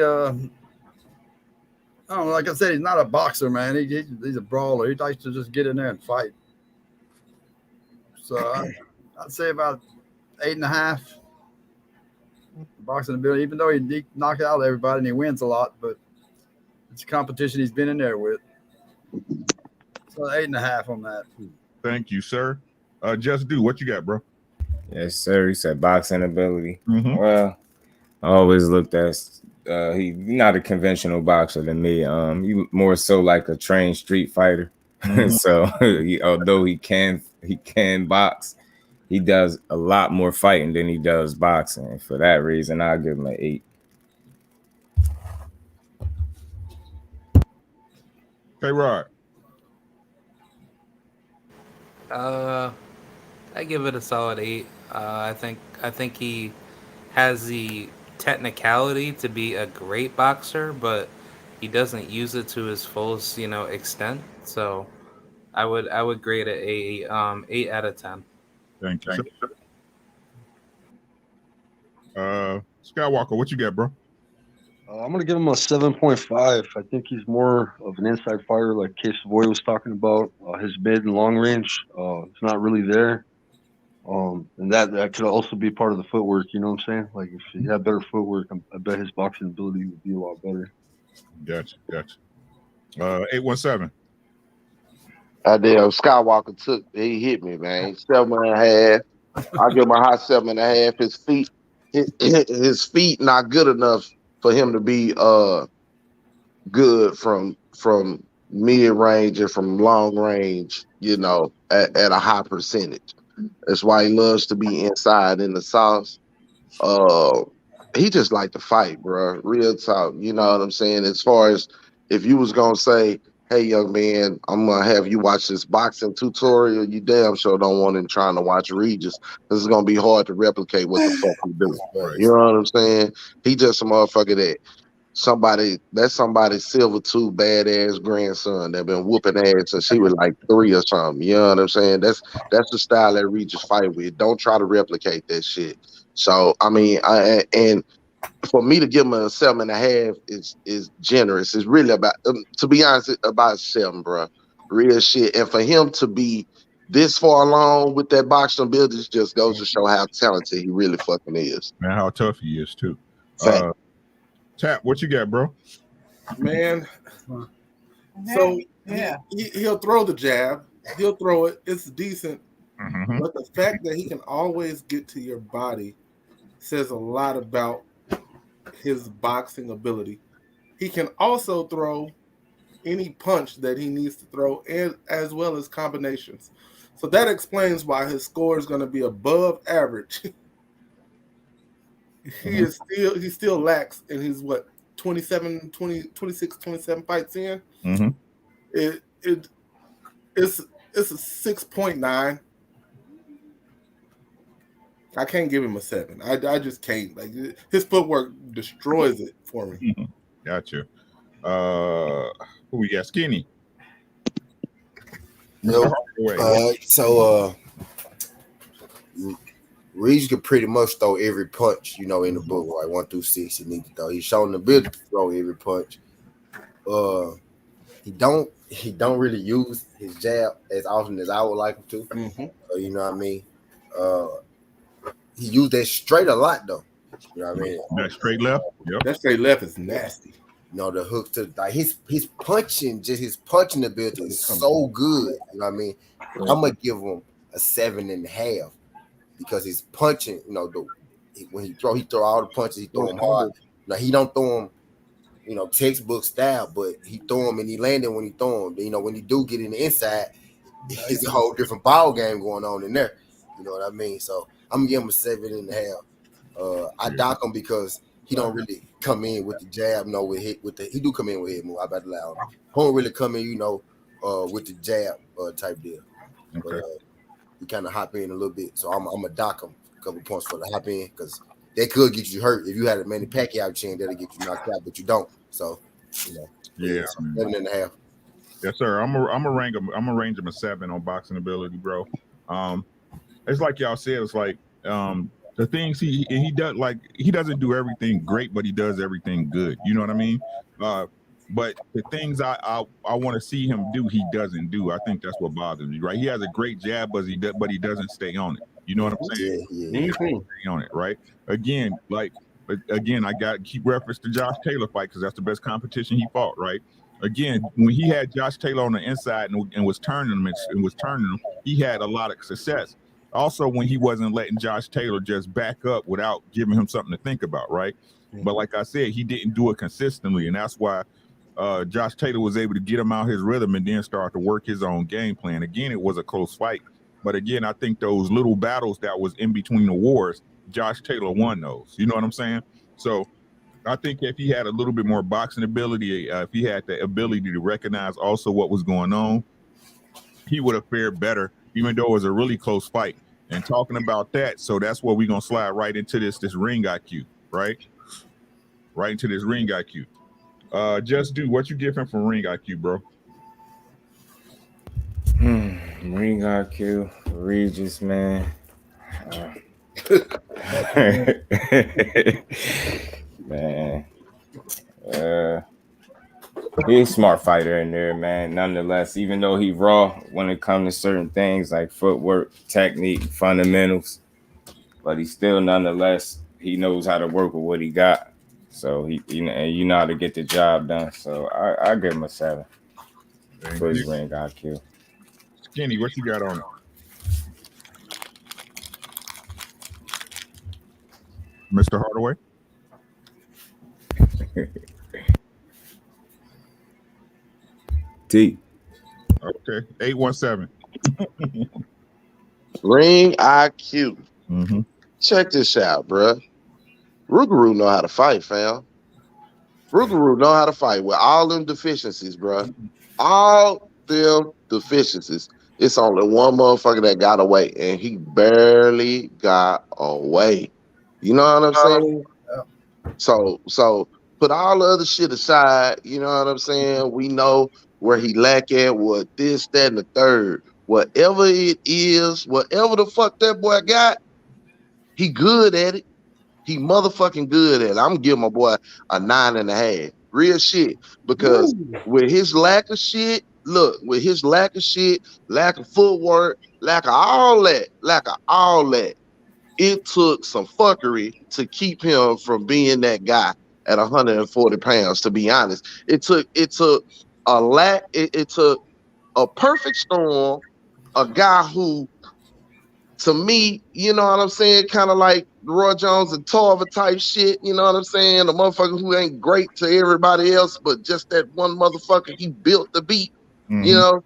I don't know, like I said, he's not a boxer, man. He's a brawler. He likes to just get in there and fight. So I'd say about 8.5. Boxing ability, even though he knocks out everybody and he wins a lot, but it's a competition he's been in there with. So 8.5 on that. Thank you, sir. Just do what you got, bro. Yes, sir. He said boxing ability. Mm-hmm. Well, I always looked at he's not a conventional boxer to me. He more so like a trained street fighter. Mm-hmm. So although he can box, he does a lot more fighting than he does boxing. And for that reason, I'll give him an 8. Hey, Rod. I give it a solid 8. I think he has the technicality to be a great boxer, but he doesn't use it to his fullest, extent. So I would grade it a 8 out of 10. Thank you. Skywalker, what you got, bro? I'm gonna give him a 7.5. I think he's more of an inside fighter, like K Savoy was talking about. His mid and long range, it's not really there. And that could also be part of the footwork. You know what I'm saying? Like if he had better footwork, I bet his boxing ability would be a lot better. Gotcha. 817. Damn, Skywalker he hit me, man. 7.5. I give him a high 7.5. His feet not good enough for him to be good from mid range and from long range, at a high percentage. That's why he loves to be inside in the sauce. He just like to fight, bro. Real talk. You know what I'm saying? As far as if you was gonna say, hey, young man, I'm gonna have you watch this boxing tutorial, you damn sure don't want him trying to watch Regis. This is gonna be hard to replicate what the fuck he do. Right. You know what I'm saying? He just a motherfucker that's somebody's silver tooth badass grandson that been whooping ass since he was like 3 or something. You know what I'm saying? That's the style that Regis fight with. Don't try to replicate that shit. So I mean, and for me to give him a 7.5 is generous. It's really about, to be honest, about 7, bro. Real shit. And for him to be this far along with that boxing ability just goes to show how talented he really fucking is. And how tough he is too. Tap, what you got, bro? Man. So he'll throw the jab. He'll throw it. It's decent. Mm-hmm. But the fact that he can always get to your body says a lot about his boxing ability. He can also throw any punch that he needs to throw, and as well as combinations. So that explains why his score is going to be above average. He still lacks in his 26, 27 fights in. Mm-hmm. It's a 6.9. I can't give him a 7. I just can't. Like his footwork destroys it for me. Mm-hmm. Gotcha. Who we got? Skinny. Yo, Regis could pretty much throw every punch, in the book, like 1 through 6. He needs to throw. He's shown the ability to throw every punch. He don't really use his jab as often as I would like him to. So, you know what I mean? He used that straight a lot though. You know what I mean? That straight left. Yep. That straight left is nasty. The hook to like his punching, just his punching ability is so good. You know what I mean? I'm gonna give him a 7.5 because his punching, when he throw all the punches, he throw them hard. Now he don't throw them, textbook style, but he throw them and he landed when he throw them. When he do get in the inside, it's a whole different ball game going on in there. You know what I mean? So I'm gonna give him a 7.5. I dock him because he don't really come in with the jab, he do come in with head move. I better allow him. He don't really come in, with the jab type deal. Okay. But he kind of hop in a little bit. So I'm gonna dock him a couple points for the hop in because that could get you hurt. If you had a Manny Pacquiao chin, that'll get you knocked out, but you don't. So, yeah, 7.5. Yes, sir. I'm gonna range him a 7 on boxing ability, bro. It's like y'all said. It's like the things he does. Like he doesn't do everything great, but he does everything good. You know what I mean? But the things I want to see him do, he doesn't do. I think that's what bothers me, right? He has a great jab, but he doesn't stay on it. You know what I'm saying? Yeah. Stay on it, right? Again, I got to keep reference to Josh Taylor fight because that's the best competition he fought, right? Again, when he had Josh Taylor on the inside and was turning him, he had a lot of success. Also, when he wasn't letting Josh Taylor just back up without giving him something to think about, right? But like I said, he didn't do it consistently, and that's why Josh Taylor was able to get him out his rhythm and then start to work his own game plan. Again, it was a close fight, but again, I think those little battles that was in between the wars, Josh Taylor won those. You know what I'm saying? So I think if he had a little bit more boxing ability, if he had the ability to recognize also what was going on, he would have fared better, even though it was a really close fight. And talking about that, so that's where we're gonna slide right into this ring IQ, right? Right into this ring IQ. Just do what you give him from ring IQ, bro. Ring IQ, Regis, man. Man. He's a smart fighter in there, man. Nonetheless, even though he raw when it comes to certain things like footwork, technique, fundamentals, but he still nonetheless he knows how to work with what he got. So you know how to get the job done. So I give him a 7 for his ring IQ. Skinny, what you got on it? Mr. Hardaway? T. Okay, 817. Ring IQ. Check this out, bruh. Rougarou know how to fight, fam. Rougarou know how to fight with all them deficiencies, bruh. All them deficiencies. It's only one motherfucker that got away, and he barely got away. You know what I'm saying? So put all the other shit aside. You know what I'm saying? We know where he lack at, what this, that, and the third. Whatever it is, whatever the fuck that boy got, he good at it. He motherfucking good at it. I'm giving my boy a 9.5. Real shit. Because with his lack of shit, lack of footwork, lack of all that, it took some fuckery to keep him from being that guy at 140 pounds, to be honest. It took a perfect storm, a guy who, to me, you know what I'm saying, kind of like Roy Jones and Tarver type shit, you know what I'm saying? A motherfucker who ain't great to everybody else, but just that one motherfucker he built the beat, you know?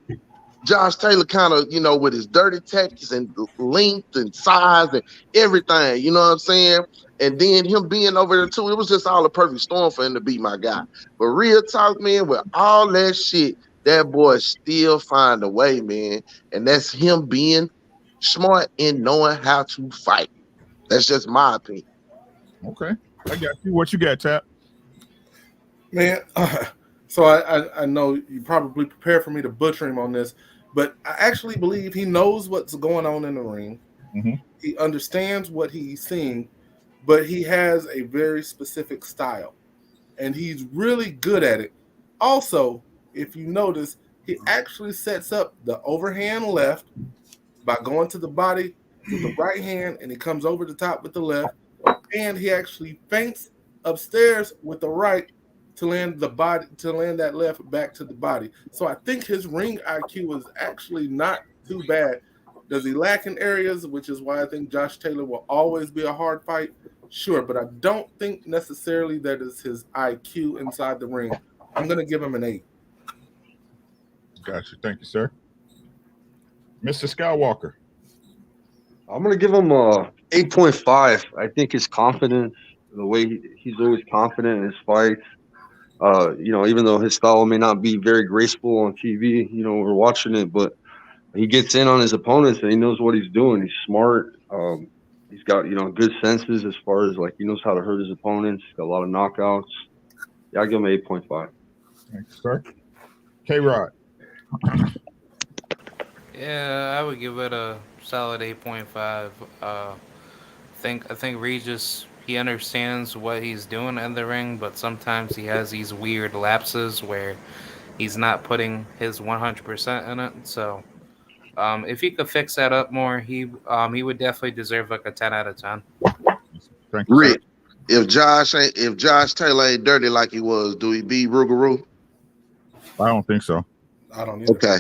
Josh Taylor kind of, with his dirty tactics and length and size and everything, you know what I'm saying? And then him being over there too, it was just all a perfect storm for him to be my guy. But real talk, man, with all that shit, that boy still find a way, man. And that's him being smart and knowing how to fight. That's just my opinion. Okay. I got you. What you got, Tap? Man, so I know you probably prepared for me to butcher him on this, But I actually believe he knows what's going on in the ring. Mm-hmm. He understands what he's seeing, but he has a very specific style, and he's really good at it. Also, if you notice, he actually sets up the overhand left by going to the body with the right hand, and he comes over the top with the left, and he actually feints upstairs with the right to land that left back to the body. So I think his ring IQ is actually not too bad. Does he lack in areas, which is why I think Josh Taylor will always be a hard fight? Sure, but I don't think necessarily that is his IQ inside the ring. I'm going to give him an 8. Gotcha. Thank you, sir. Mr. Skywalker. I'm gonna give him a 8.5. I think his confidence, the way he's always confident in his fights. Even though his style may not be very graceful on TV, we're watching it, but he gets in on his opponents and he knows what he's doing. He's smart. He's got good senses as far as he knows how to hurt his opponents. He's got a lot of knockouts. Yeah, I give him an 8.5. Thanks, sir. K-Rod. Yeah, I would give it a solid 8.5. I think Regis, he understands what he's doing in the ring, but sometimes he has these weird lapses where he's not putting his 100% in it. So if he could fix that up more, he would definitely deserve like a 10 out of 10. Thank you, Rick, if Josh Taylor ain't dirty like he was, do he beat Rougarou? I don't think so. I don't either. Okay.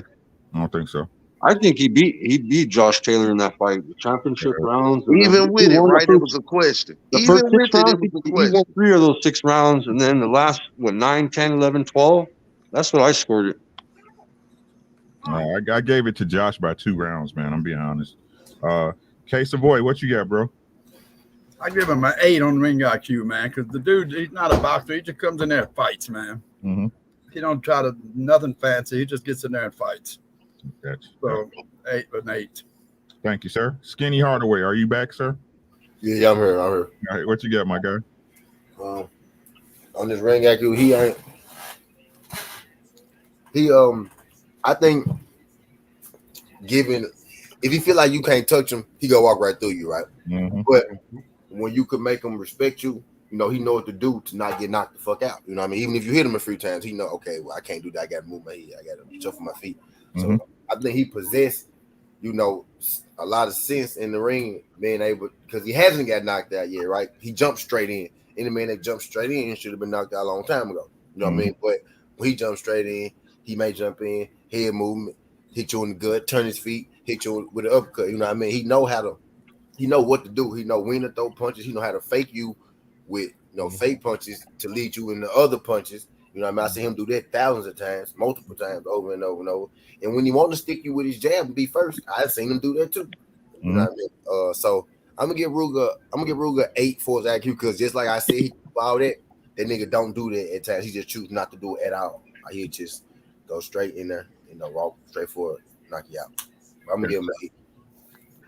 I don't think so. I think he beat Josh Taylor in that fight, the championship rounds. Even with it, right? It was a question. The first 6 rounds, he won 3 of those 6 rounds, and then the last, 9, 10, 11, 12? That's what I scored it. I gave it to Josh by 2 rounds, man. I'm being honest. K Savoy, what you got, bro? I give him an 8 on ring IQ, man, because the dude, he's not a boxer. He just comes in there and fights, man. Mm-hmm. He don't try to nothing fancy. He just gets in there and fights. Gotcha. So 8. Thank you, sir. Skinny Hardaway, are you back, sir? Yeah, I'm here. All right, what you got, my guy? On this ring IQ, I think if you feel like you can't touch him, he gonna walk right through you, right? Mm-hmm. But when you could make him respect you, he know what to do to not get knocked the fuck out. You know what I mean? Even if you hit him a few times, he know, okay, well, I can't do that. I got to move my head. I got to shuffle my feet. Mm-hmm. So I think he possessed, a lot of sense in the ring, being able, because he hasn't got knocked out yet, right? He jumped straight in. Any man that jumped straight in should have been knocked out a long time ago. You know what I mean? But when he jumped straight in, he may jump in, head movement, hit you in the gut, turn his feet, hit you with an uppercut. You know what I mean? He know what to do. He know when to throw punches. He know how to fake you with fake punches to lead you into other punches. You know what I mean? I see him do that thousands of times, multiple times, over and over and over. And when he want to stick you with his jab and be first, I've seen him do that too. You know what I mean? So I'm gonna give Ruger 8 for his IQ, because just like I said, all that nigga don't do that at times. He just choose not to do it at all. He just go straight in there, walk straight forward, knock you out. I'm gonna give him an 8.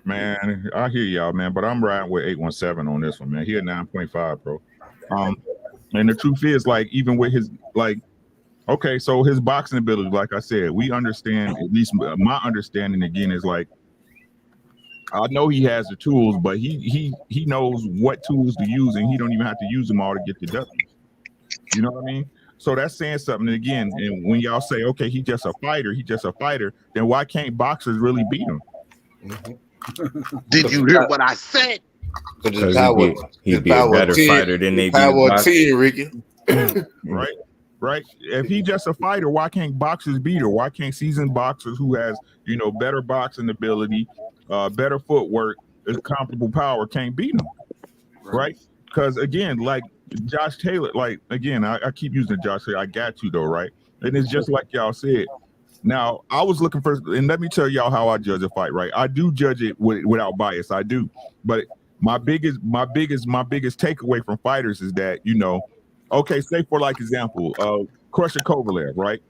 Man, I hear y'all, man, but I'm riding with 817 on this one, man. He at 9.5, bro. And the truth is, even with his, okay, so his boxing ability, like I said, we understand, at least my understanding again is I know he has the tools, but he knows what tools to use, and he don't even have to use them all to get the W. You know what I mean? So that's saying something. And again, and when y'all say, okay, he's just a fighter, then why can't boxers really beat him? Mm-hmm. Did you hear what I said? Because he'd be a better fighter than they be. Power 10, Ricky. Right. If he's just a fighter, why can't boxers beat her? Why can't seasoned boxers who has better boxing ability, better footwork, comparable power can't beat him? Right? Because again, Josh Taylor, I keep using Josh Taylor. I got you though, right? And it's just like y'all said. Now, I was looking for, and let me tell y'all how I judge a fight, right? I do judge it without bias. I do. But my biggest takeaway from fighters is that, okay, say for example, Crusher Kovalev, right?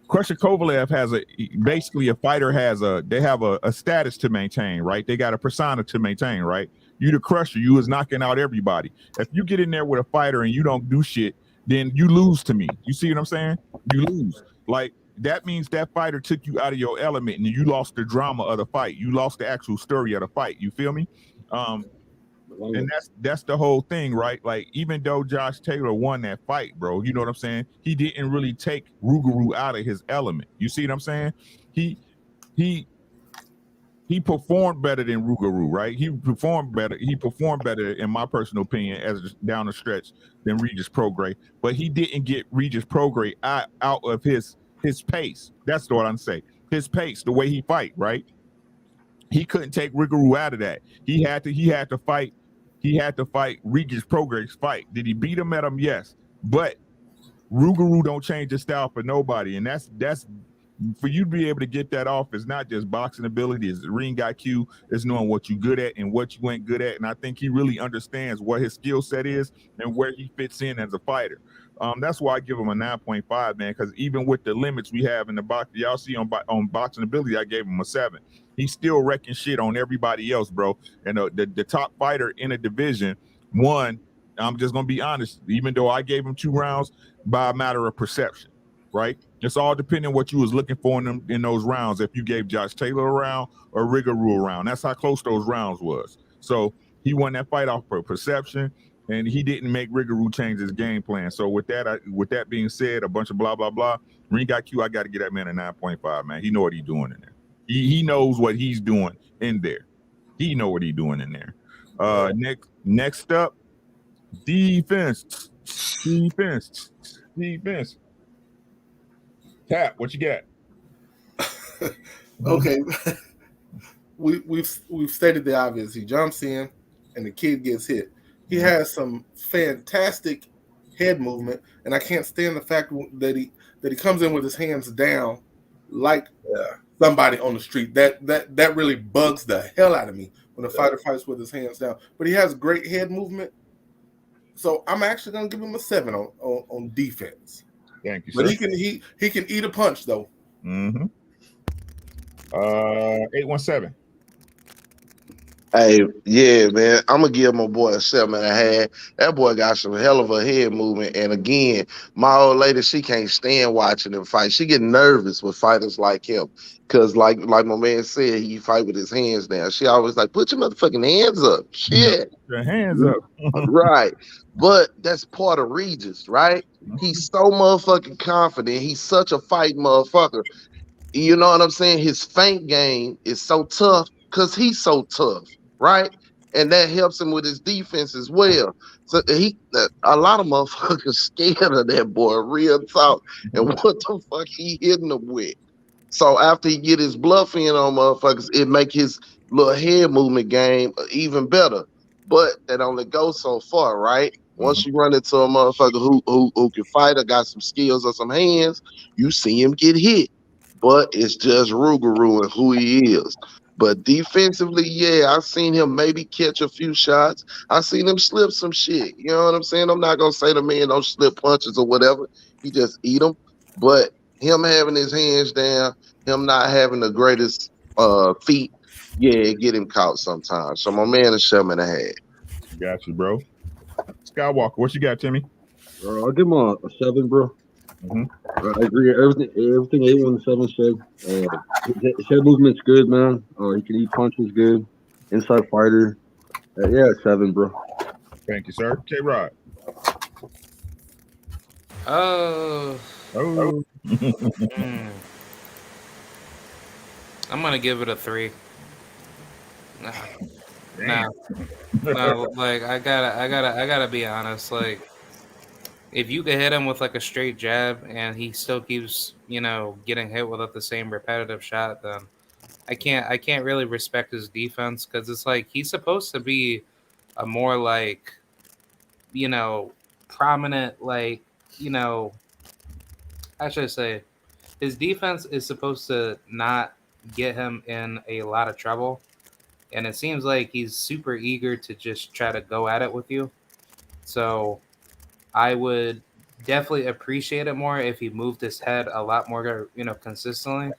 Crusher Kovalev has a fighter has a status to maintain, right? They got a persona to maintain, right? You the Crusher, you is knocking out everybody. If you get in there with a fighter and you don't do shit, then you lose to me. You see what I'm saying? You lose. that means that fighter took you out of your element and you lost the drama of the fight. You lost the actual story of the fight. You feel me? And that's the whole thing, right? Like, even though Josh Taylor won that fight, bro, you know what I'm saying? He didn't really take Rougarou out of his element. You see what I'm saying? He performed better than Rougarou, right? He performed better, in my personal opinion, as down the stretch than Regis Prograis. But he didn't get Regis Prograis out of his pace. That's what I'm saying. His pace, the way he fight, right? He couldn't take Rougarou out of that. He had to fight Regis Prograis' fight. Did he beat him at him? Yes. But Rougarou don't change his style for nobody. And that's for you to be able to get that off is not just boxing ability, it's ring IQ, it's knowing what you're good at and what you ain't good at. And I think he really understands what his skill set is and where he fits in as a fighter. That's why I give him a 9.5, man, because even with the limits we have in the box, y'all see on boxing ability, I gave him a 7. He's still wrecking shit on everybody else, bro. And the top fighter in a division won, I'm just going to be honest, even though I gave him 2 rounds, by a matter of perception, right? It's all depending on what you was looking for in those rounds. If you gave Josh Taylor a round or Rougarou a round, that's how close those rounds was. So he won that fight off for perception, and he didn't make Rougarou change his game plan. So with that being said, a bunch of blah blah blah. Ring IQ, I got to get that man a 9.5, man. He know what he's doing in there. He knows what he's doing in there. He know what he's doing in there. Next up, defense. Tap, what you got? Okay. We've stated the obvious. He jumps in and the kid gets hit. He has some fantastic head movement, and I can't stand the fact that he comes in with his hands down like somebody on the street. That really bugs the hell out of me when a fighter fights with his hands down. But he has great head movement. So I'm actually gonna give him a 7 on defense. Thank you, but sir. he can eat a punch though. 817. Hey, yeah, man, I'm gonna give my boy a 7.5. That boy got some hell of a head movement, and again, my old lady, she can't stand watching him fight. She get nervous with fighters like him, cause like my man said, he fight with his hands down. She always like, put your motherfucking hands up, shit. Your hands up, right? But that's part of Regis, right? He's so motherfucking confident. He's such a fight motherfucker. You know what I'm saying? His feint game is so tough because he's so tough, right? And that helps him with his defense as well. So a lot of motherfuckers scared of that boy, real talk. And what the fuck he hitting them with? So after he get his bluff in on motherfuckers, it make his little head movement game even better. But that only goes so far, right? Once you run into a motherfucker who can fight or got some skills or some hands, you see him get hit. But it's just Rougarou and who he is. But defensively, yeah, I've seen him maybe catch a few shots. I've seen him slip some shit. You know what I'm saying? I'm not going to say the man don't slip punches or whatever. He just eat them. But him having his hands down, him not having the greatest feet, yeah, get him caught sometimes. So my man is 7.5. Got you, bro. Skywalker, what you got, Timmy? I'll give him a 7, bro. I agree. Everything A17 said. His head movement's good, man. He can eat punches good. Inside fighter. Yeah, 7, bro. Thank you, sir. K-Rod. I'm gonna give it a 3. No, like I gotta be honest. Like, if you could hit him with like a straight jab and he still keeps, getting hit without the same repetitive shot, then I can't really respect his defense, because it's like he's supposed to be a more like, prominent, like, how should I say, his defense is supposed to not get him in a lot of trouble. And it seems like he's super eager to just try to go at it with you. So I would definitely appreciate it more if he moved his head a lot more, consistently.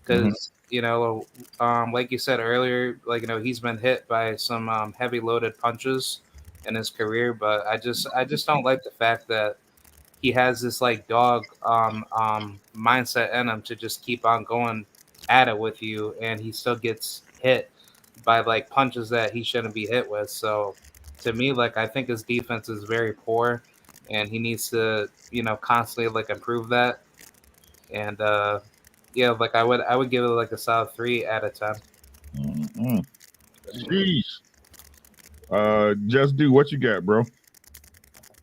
Because, like you said earlier, like, he's been hit by some heavy loaded punches in his career. But I just don't like the fact that he has this like dog mindset in him to just keep on going at it with you, and he still gets hit by like punches that he shouldn't be hit with. So to me, like I think his defense is very poor, and he needs to constantly like improve that. And yeah, like I would give it like a solid 3 out of 10. Mm-hmm. Jeez. Just do what you got, bro.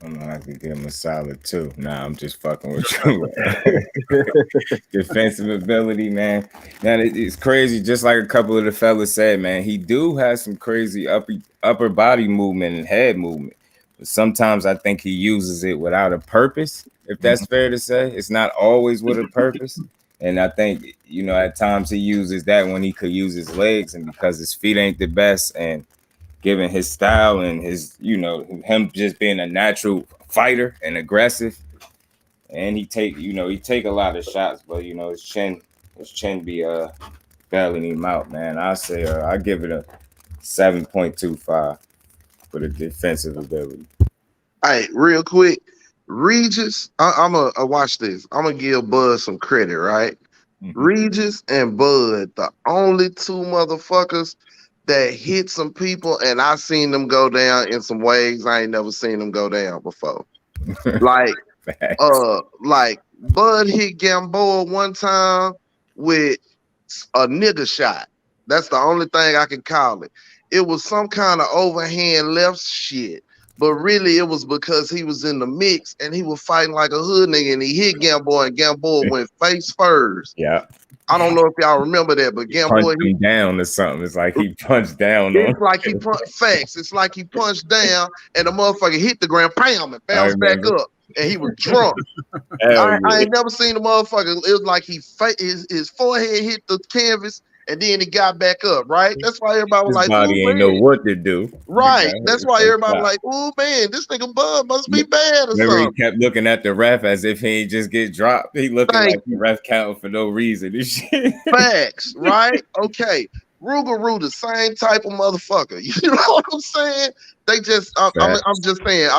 I don't know, I could give him a solid 2. Nah, I'm just fucking with you. Defensive ability, man. Now it's crazy. Just like a couple of the fellas said, man, he do have some crazy upper body movement and head movement. But sometimes I think he uses it without a purpose. If that's fair to say, it's not always with a purpose. And I think at times he uses that when he could use his legs, and because his feet ain't the best, and given his style and his, him just being a natural fighter and aggressive, and he take a lot of shots, but his chin be bailing him out, man. I say I give it a 7.25 for the defensive ability. Hey, real quick, Regis, I'm gonna watch this. I'm gonna give Bud some credit, right? Regis and Bud, the only 2 motherfuckers that hit some people, and I seen them go down in some ways I ain't never seen them go down before. like Bud hit Gamboa one time with a nigga shot. That's the only thing I can call it. It was some kind of overhand left shit, but really it was because he was in the mix and he was fighting like a hood nigga, and he hit Gamboa, and Gamboa went face first. Yeah. I don't know if y'all remember that, but Gamboa punched him down or something. It's like he punched down. It's like he punched facts. It's like he punched down, and the motherfucker hit the ground, bam, and bounced back up, and he was drunk. I ain't never seen the motherfucker. It was like his forehead hit the canvas, and then he got back up. Right? That's why everybody was His like, body ain't know what to do. Right. That's why everybody was like, oh man, this nigga Bud must be bad or something. He kept looking at the ref as if he ain't just get dropped. He looking like the ref counting for no reason. This shit. Facts, right? Okay. Rougarou, the same type of motherfucker. You know what I'm saying? They just, I'm just saying,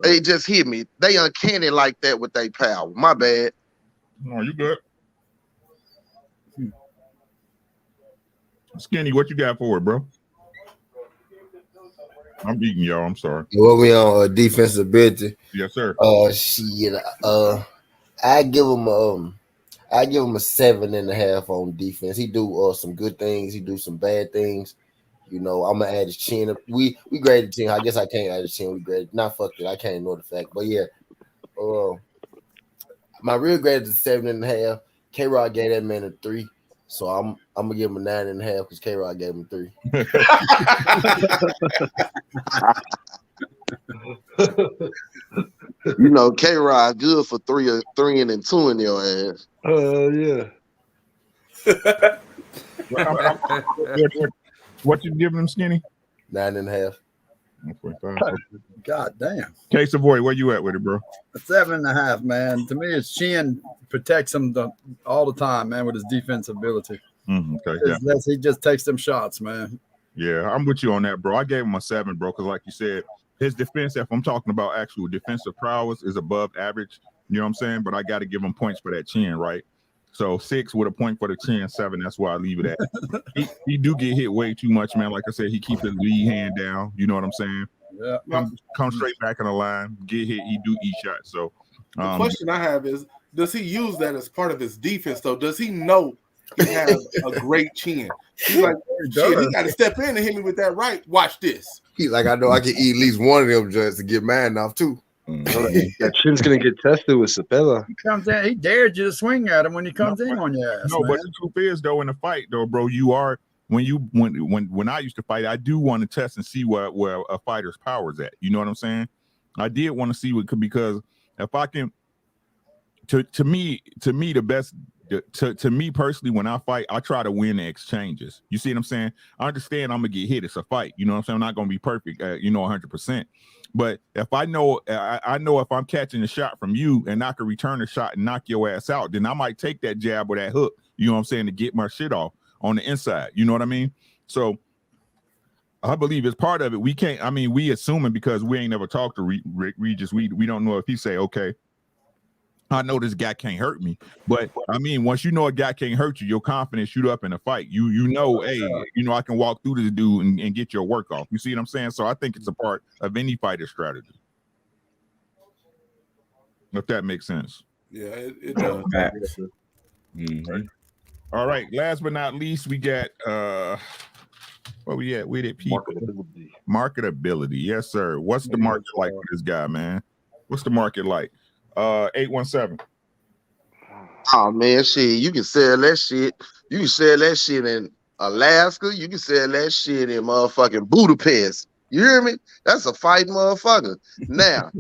it just hit me. They uncanny like that with their power. My bad. No, you good. Skinny, what you got for it, bro? I'm beating y'all. I'm sorry. What we on defensive ability? Yes, sir. Shit. I give him a 7.5 on defense. He do some good things. He do some bad things. I'm gonna add his chin up. We graded 10. I guess I can't add his chin. We graded. Not fuck it. I can't ignore the fact. But yeah, my real grade is 7.5. K-Rod gave that man a 3. So I'm gonna give him a 9.5 because K-Rod gave him 3. K-Rod good for 3 and 2 in your ass. Yeah. What you giving him, Skinny? 9.5. God damn. Case of Boy, where you at with it, bro? A 7.5, man. To me, his chin protects him all the time, man, with his defense ability. Okay, yeah. He just takes them shots, man. Yeah, I'm with you on that, bro. I gave him a 7, bro, because like you said, his defense, if I'm talking about actual defensive prowess, is above average. You know what I'm saying? But I got to give him points for that chin, right? So 6 with a point for the chin, 7. That's why I leave it at. he do get hit way too much, man. Like I said, he keeps his lead hand down. You know what I'm saying? Yeah. Come straight back in the line, get hit. He do eat shots. So the question I have is, does he use that as part of his defense? Though, does he know he has a great chin? He's like, shit, he got to step in and hit me with that right. Watch this. He's like, I know I can eat at least one of them joints to get mine off too. That chin's gonna get tested with Sapella. He comes in, he dares you to swing at him when he comes in on your ass. No, man. but the truth is, though, in the fight, though, bro, you are when I used to fight, I do want to test and see where a fighter's power is at. You know what I'm saying? I did want to see what could, because if I can, to me the best. To me personally, when I fight, I try to win the exchanges. You see what I'm saying? I understand I'm gonna get hit. It's a fight. You know what I'm saying? I'm not gonna be perfect, 100%. But if I know if I'm catching a shot from you and I can return a shot and knock your ass out, then I might take that jab or that hook. You know what I'm saying? To get my shit off on the inside. You know what I mean? So I believe it's part of it. We can't. I mean, we assuming because we ain't never talked to Regis. We don't know if he say, okay, I know this guy can't hurt me, but I mean, once you know a guy can't hurt you, your confidence shoot up in a fight. You know, hey, you know, I can walk through this dude and get your work off. You see what I'm saying? So I think it's a part of any fighter strategy. If that makes sense. Yeah, it does. Mm-hmm. All right. Last but not least, we got where we at? Where did people? Marketability. Yes, sir. What's the market like for this guy, man? What's the market like? 817. Oh man, shit, you can sell that shit. You can sell that shit in Alaska. You can sell that shit in motherfucking Budapest. You hear me? That's a fight, motherfucker. Now,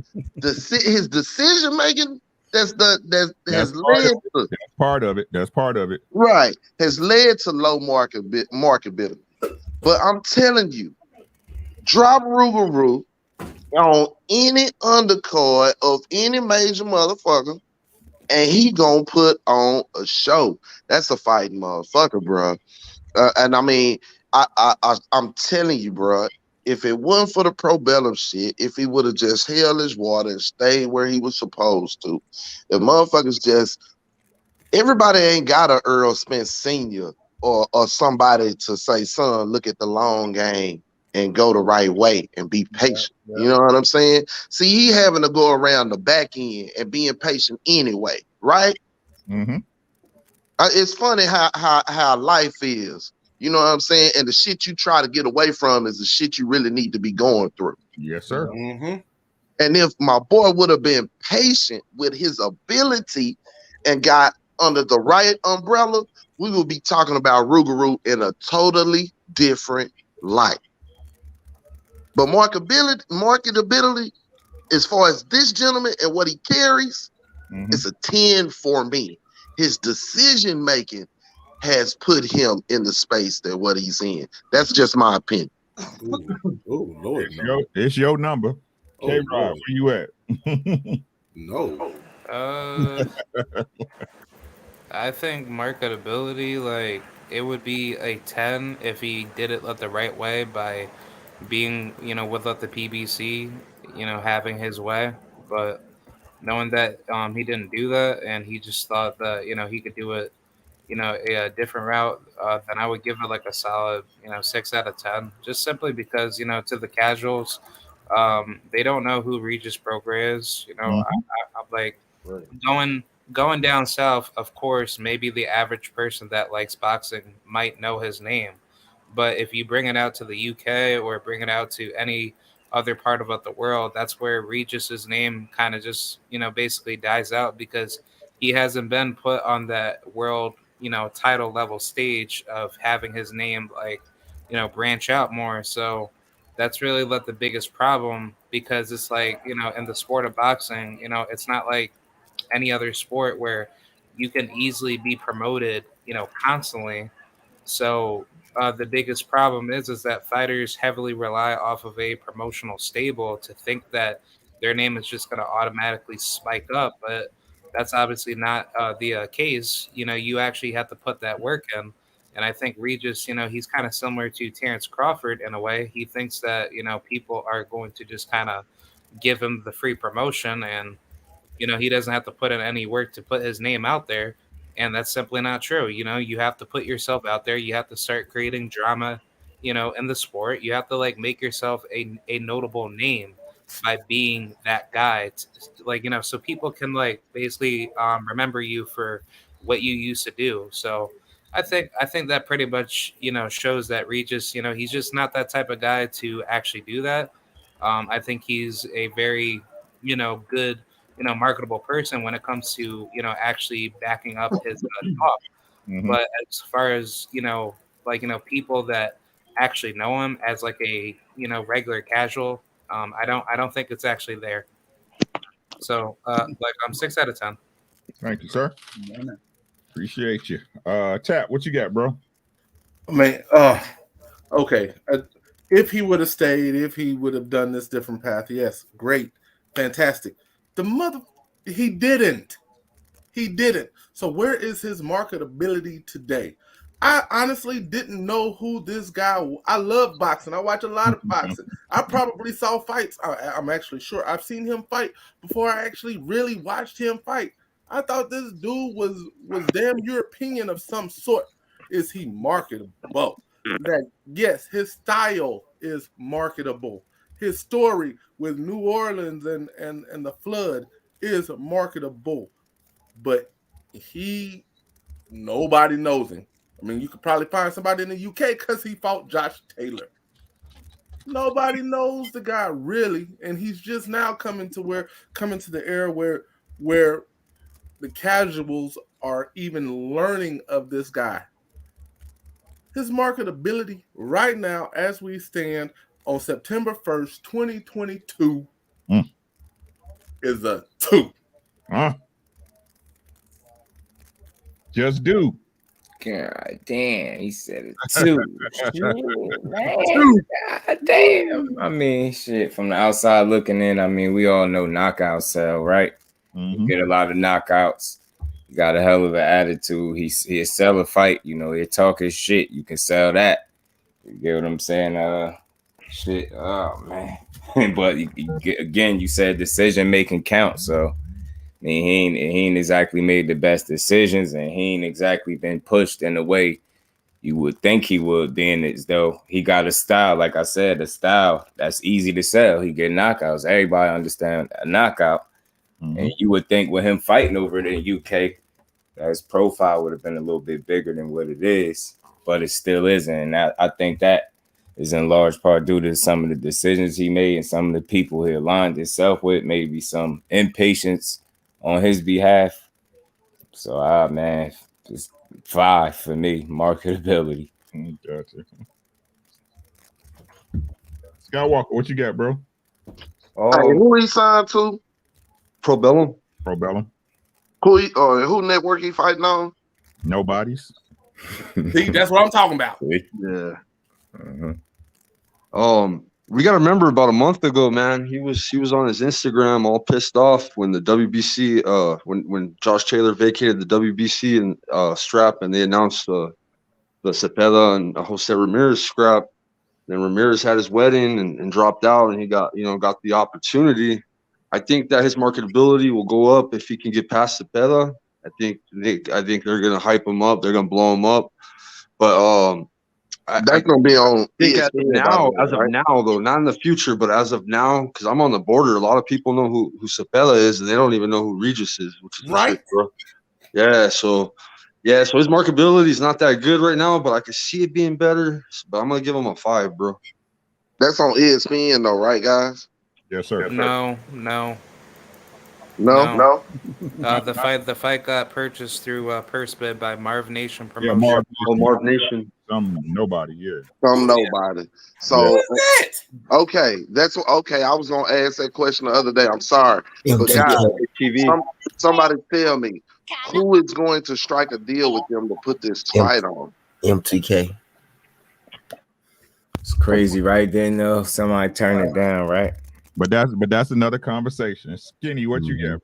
his decision making has led to part of it. That's part of it. Right. Has led to low marketability. But I'm telling you, drop Rougarou on any undercard of any major motherfucker, and he gonna put on a show. That's a fighting motherfucker, bro. And I mean, I'm telling you, bro, if it wasn't for the Pro Bellum shit, if he would have just held his water and stayed where he was supposed to, if motherfuckers just, everybody ain't got a Earl Spence Sr. or somebody to say, son, look at the long game and go the right way and be patient. You know what I'm saying? See, he having to go around the back end and being patient anyway, right? Mm-hmm. It's funny how life is. You know what I'm saying? And the shit you try to get away from is the shit you really need to be going through. Yes, sir. Mm-hmm. And if my boy would have been patient with his ability and got under the right umbrella, we would be talking about Rougarou in a totally different light. But marketability, as far as this gentleman and what he carries, it's a 10 for me. His decision making has put him in the space that what he's in. That's just my opinion. Oh Lord, it's your number. K-Rod, where you at? No. I think marketability, like, it would be a 10 if he did it the right way by being, without the PBC, having his way. But knowing that he didn't do that and he just thought that, he could do it, a different route, then I would give it like a solid, 6 out of 10. Just simply because, to the casuals, they don't know who Regis Prograis is. I'm like going down south. Of course, maybe the average person that likes boxing might know his name, but if you bring it out to the UK or bring it out to any other part of the world, that's where Regis's name kind of just basically dies out, because he hasn't been put on that world title level stage of having his name branch out more. So that's really the biggest problem, because it's like, in the sport of boxing, it's not like any other sport where you can easily be promoted constantly. So the biggest problem is that fighters heavily rely off of a promotional stable to think that their name is just going to automatically spike up, but that's obviously not the case. You actually have to put that work in. And I think Regis, he's kind of similar to Terrence Crawford in a way. He thinks that, people are going to just kind of give him the free promotion, and, he doesn't have to put in any work to put his name out there. And that's simply not true. You have to put yourself out there. You have to start creating drama, in the sport. You have to make yourself a notable name by being that guy, so people can basically remember you for what you used to do. So I think that pretty much shows that Regis, he's just not that type of guy to actually do that. I think he's a very good marketable person when it comes to actually backing up his talk. But as far as people that actually know him as a regular casual, I don't think it's actually there. So I'm 6 out of 10. Thank you, sir. Appreciate you. Tap, what you got, bro? Man, okay. If he would have stayed, if he would have done this different path, yes, great, fantastic. He didn't. So where is his marketability today? I honestly didn't know who this guy. I love boxing. I watch a lot of boxing. I probably saw fights. I'm actually sure I've seen him fight before I actually really watched him fight. I thought this dude was damn European of some sort. Is he marketable? That yes, his style is marketable. His story with New Orleans and the flood is marketable. But nobody knows him. I mean, you could probably find somebody in the UK because he fought Josh Taylor. Nobody knows the guy really, and he's just now coming to the era where the casuals are even learning of this guy. His marketability right now, as we stand on September 1st, 2022, is a 2. Just do. God damn, he said it too. God damn. I mean, shit, from the outside looking in, I mean, we all know knockout sell, right? You get a lot of knockouts. You got a hell of an attitude. He'll sell a fight, you know, he'll talk his shit. You can sell that. You get what I'm saying? Shit. Oh man. But again, you said decision making count, so I mean, he ain't exactly made the best decisions, and he ain't exactly been pushed in the way you would think he would. Then as though he got a style, like I said, a style that's easy to sell. He get knockouts. Everybody understand a knockout, and you would think with him fighting over it in UK, that his profile would have been a little bit bigger than what it is, but it still isn't. And I think that is in large part due to some of the decisions he made and some of the people he aligned himself with, maybe some impatience on his behalf. So, man, just 5 for me, marketability. Gotcha. Skywalker, what you got, bro? Who he signed to? Probellum. Who network he fighting on? Nobody's. See, that's what I'm talking about. Yeah. We got to remember about a month ago, man, he was on his Instagram all pissed off when the WBC, when Josh Taylor vacated the WBC and strap, and they announced the Cepeda and Jose Ramirez scrap. Then Ramirez had his wedding and dropped out, and he got the opportunity. I think that his marketability will go up if he can get past Cepeda. I think they're gonna hype him up. They're gonna blow him up, but that's gonna be on. As of now, though, not in the future, but as of now, because I'm on the border, a lot of people know who Cepeda is, and they don't even know who Regis is, which is right, bro. Yeah, so his marketability is not that good right now, but I can see it being better. But I'm gonna give him a 5, bro. That's on ESPN, though, right, guys? Yes, sir. No. The fight got purchased through purse bid by Marv Nation Promotion. Yeah, Marv Nation. Some nobody, yeah. Some nobody. So okay, that's okay. I was gonna ask that question the other day. I'm sorry, but guys, somebody tell me who is going to strike a deal with them to put this fight on? MTK. It's crazy, right? Then though, somebody turn it down, right? But that's another conversation. Skinny, what you got,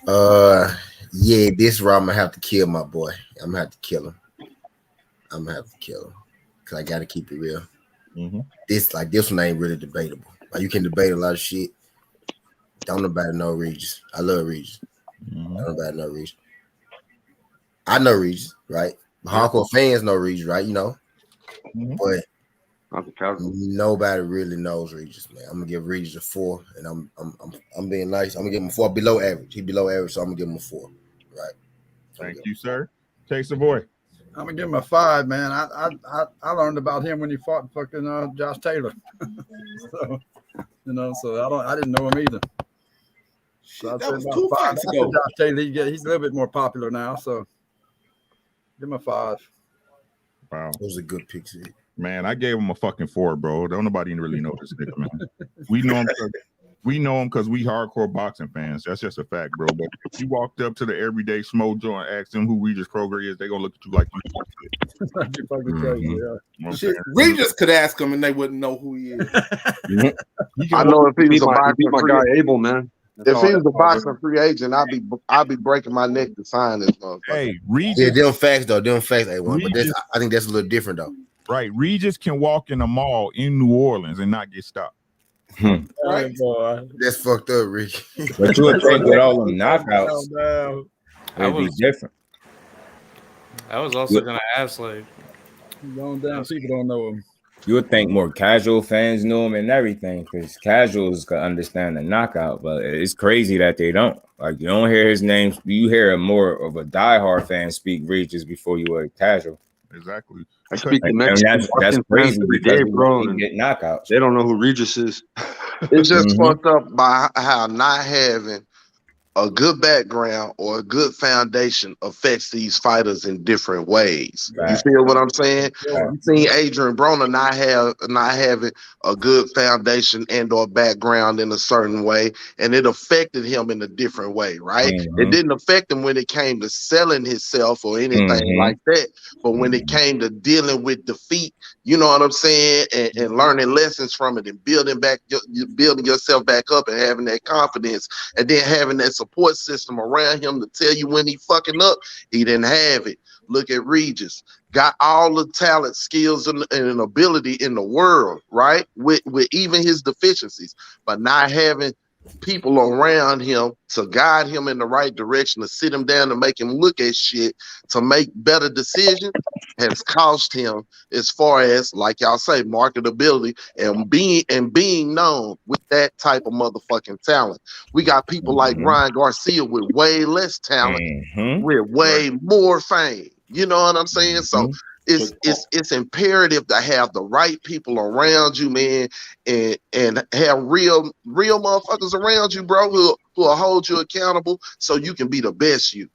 bro? Yeah, this round I'm gonna have to kill my boy. I'm gonna have to kill him. Cause I gotta keep it real. This one ain't really debatable. Like, you can debate a lot of shit. Don't nobody know Regis. I love Regis. Don't nobody know Regis. I know Regis, right? Hardcore fans know Regis, right? You know, but nobody really knows Regis, man. I'm gonna give Regis a 4, and I'm being nice. I'm gonna give him a 4 below average. He below average, so I'm gonna give him a 4. Right. Thank you, sir. Chase the boy. I'm gonna give him a 5, man. I learned about him when he fought fucking Josh Taylor. So I didn't know him either. So that was 2 fights ago. Josh Taylor, he's a little bit more popular now, so give him a 5. Wow, those are good picks. Man, I gave him a fucking 4, bro. Don't nobody really know this nigga, man. We know him because we hardcore boxing fans. That's just a fact, bro. But if you walked up to the everyday Smo joint and asked them who Regis Prograis is, they gonna look at you like you fucking crazy. Yeah. Shit, Regis could ask him and they wouldn't know who he is. I know if he was a boxing my guy Abel, man. If he was a boxing free agent, I'd be breaking my neck to sign this motherfucker. Hey, Regis. Yeah, them facts, A1. But I think that's a little different, though. Right. Regis can walk in a mall in New Orleans and not get stopped. Right? That's fucked up, Rick. But you would think with all them knockouts, it'd be different. I was also gonna ask, like, Going down, people don't know him. You would think more casual fans know him and everything, because casuals can understand the knockout, but it's crazy that they don't. Like, you don't hear his name. You hear more of a diehard fan speak Regis before you were casual. Exactly. I speak to Mexican that's crazy every because day, bro. they get knockouts. They don't know who Regis is. It's just fucked up by how not having a good background or a good foundation affects these fighters in different ways. Right. You feel what I'm saying? Right. You seen Adrian Broner not having a good foundation and or background in a certain way, and it affected him in a different way, right? It didn't affect him when it came to selling himself or anything like that, but when it came to dealing with defeat, you know what I'm saying, and learning lessons from it and building yourself back up and having that confidence, and then having that support system around him to tell you when he fucking up. He didn't have it. Look at Regis. Got all the talent, skills, and ability in the world, right? With even his deficiencies, but not having people around him to guide him in the right direction, to sit him down and make him look at shit, to make better decisions, has cost him as far as, like y'all say, marketability and being known with that type of motherfucking talent. We got people like Ryan Garcia with way less talent, with way more fame. You know what I'm saying? So it's imperative to have the right people around you, man, and have real motherfuckers around you, bro, who will hold you accountable so you can be the best you.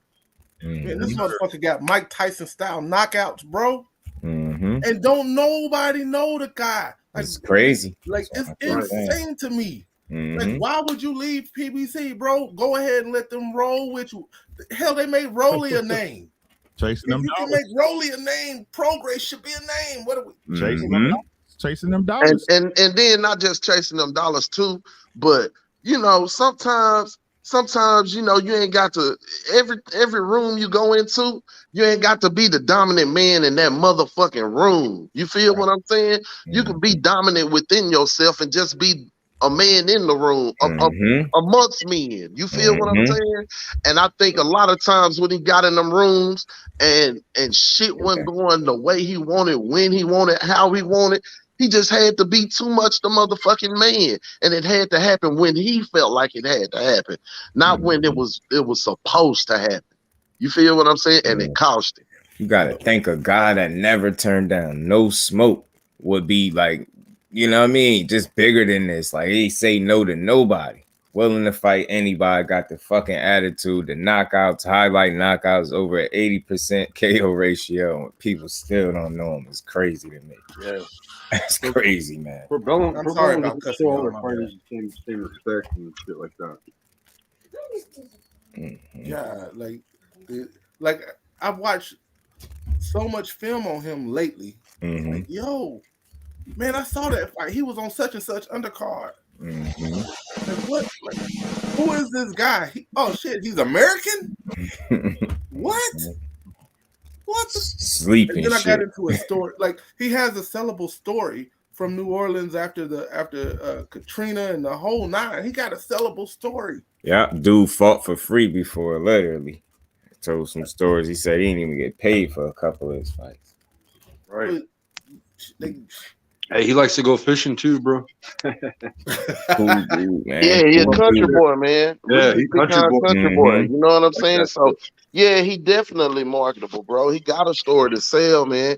Man, this motherfucker got Mike Tyson style knockouts, bro. And don't nobody know the guy. Like, it's crazy. Like, it's insane to me. Like, why would you leave PBC, bro? Go ahead and let them roll with you. Hell, they made Rolly a name. Chasing them dollars. You can make Rolly a name. Prograis should be a name. What are we chasing them dollars? And then not just chasing them dollars too, but you know, sometimes you know, you ain't got to every room you go into, you ain't got to be the dominant man in that motherfucking room. You feel what I'm saying? You can be dominant within yourself and just be a man in the room, amongst men. You feel what I'm saying? And I think a lot of times when he got in them rooms and shit wasn't going the way he wanted, when he wanted, how he wanted, he just had to be too much the motherfucking man. And it had to happen when he felt like it had to happen, not when it was supposed to happen. You feel what I'm saying? And it cost him. You gotta think a guy that never turned down no smoke would be like, you know what I mean? Just bigger than this. Like, he say no to nobody. Willing to fight anybody. Got the fucking attitude. The knockouts, highlight knockouts over an 80% KO ratio. And people still don't know him. It's crazy to me. Yeah. That's crazy, man. I'm sorry about cussing all you the out, fighters the same respect and shit like that. Yeah, like I've watched so much film on him lately. Like, yo, man, I saw that fight. He was on such and such undercard. Like, what? Like, who is this guy? Oh shit, he's American? What? What the? Sleeping. And then I got into a story. Like, he has a sellable story from New Orleans after Katrina and the whole nine. He got a sellable story. Yeah, dude fought for free before, literally. Told some stories. He said he didn't even get paid for a couple of his fights. Right. Hey, he likes to go fishing too, bro. Cool dude, man. Yeah, he's a country boy, man. Yeah, he's country boy. You know what I'm saying? So yeah, he definitely marketable, bro. He got a story to sell, man.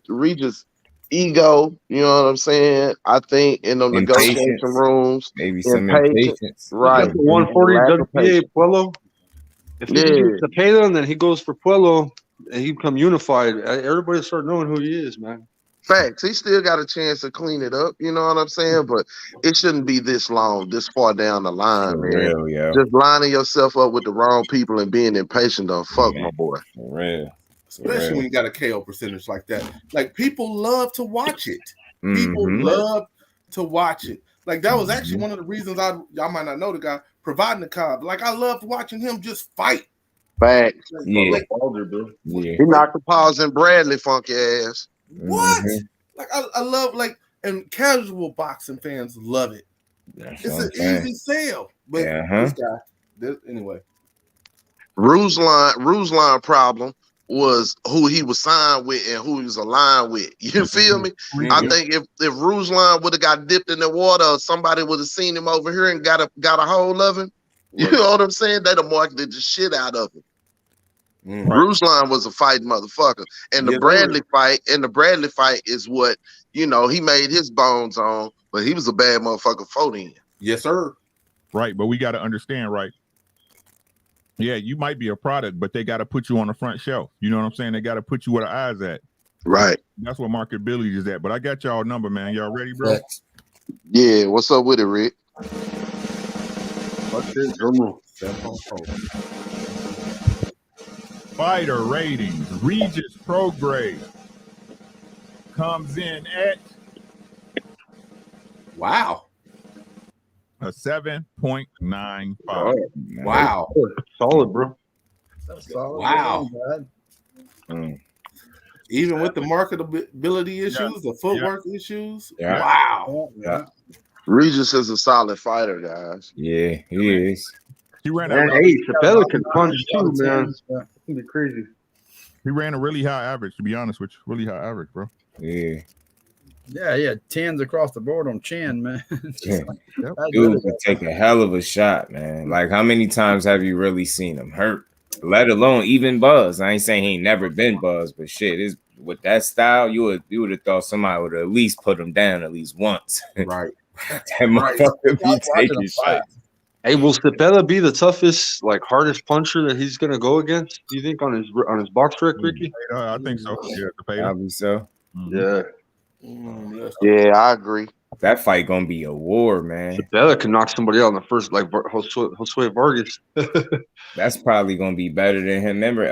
Regis ego, you know what I'm saying? I think in the negotiation rooms, maybe some impatience. Right. 140 WPA Puello. If he gets to pay them, then he goes for Puello and he become unified. Everybody start knowing who he is, man. Facts. He still got a chance to clean it up, you know what I'm saying? But it shouldn't be this long, this far down the line, man. Real, yeah. Just lining yourself up with the wrong people and being impatient don't fuck, my boy. For real. Especially when you got a KO percentage like that. Like, people love to watch it. People love to watch it. Like, that was actually one of the reasons y'all might not know the guy, providing the Cobb. Like, I loved watching him just fight. Facts. Yeah. He knocked the paws in Bradley, funky ass. What? Like, I love, like, and casual boxing fans love it. That's It's what an I'm saying. easy sale. But Yeah, this guy, anyway. Ruslan problem was who he was signed with and who he was aligned with. You feel me? I think if Ruslan would have got dipped in the water, somebody would have seen him over here and got a hold of him. You know what I'm saying? They'd have marketed the shit out of him. Ruslan was a fighting motherfucker. And the Bradley fight is what, he made his bones on, but he was a bad motherfucker for then. Yes, sir. Right, but we got to understand, right? Yeah, you might be a product, but they got to put you on the front shelf. You know what I'm saying? They got to put you where the eyes at. Right. That's what marketability is at. But I got y'all number, man. Y'all ready, bro? Yeah, what's up with it, Rick? Fighter ratings. Regis Prograis comes in at a 7.95. Oh, wow. Solid, bro. Wow. Even with the marketability issues, the footwork issues. Yeah. Wow. Yeah. Regis is a solid fighter, guys. Yeah, he is. He ran Sabella can punch too, man. It's crazy. He ran a really high average, to be honest with you. Really high average, bro. Yeah. Yeah, he had 10s across the board on chin, man. Dude can take a hell of a shot, man. Like, how many times have you really seen him hurt? Let alone even buzz. I ain't saying he ain't never been buzzed, but shit, is with that style, you would have thought somebody would have at least put him down at least once. Right. That motherfucker be taking shots. Hey, will Sabella be the toughest, hardest puncher that he's gonna go against? Do you think on his box rec, Ricky? I think so. Yeah, probably so. Yeah. Yeah, I agree. That fight gonna be a war, man. Sabella can knock somebody out in the first, like Josue Vargas. That's probably gonna be better than him. Remember,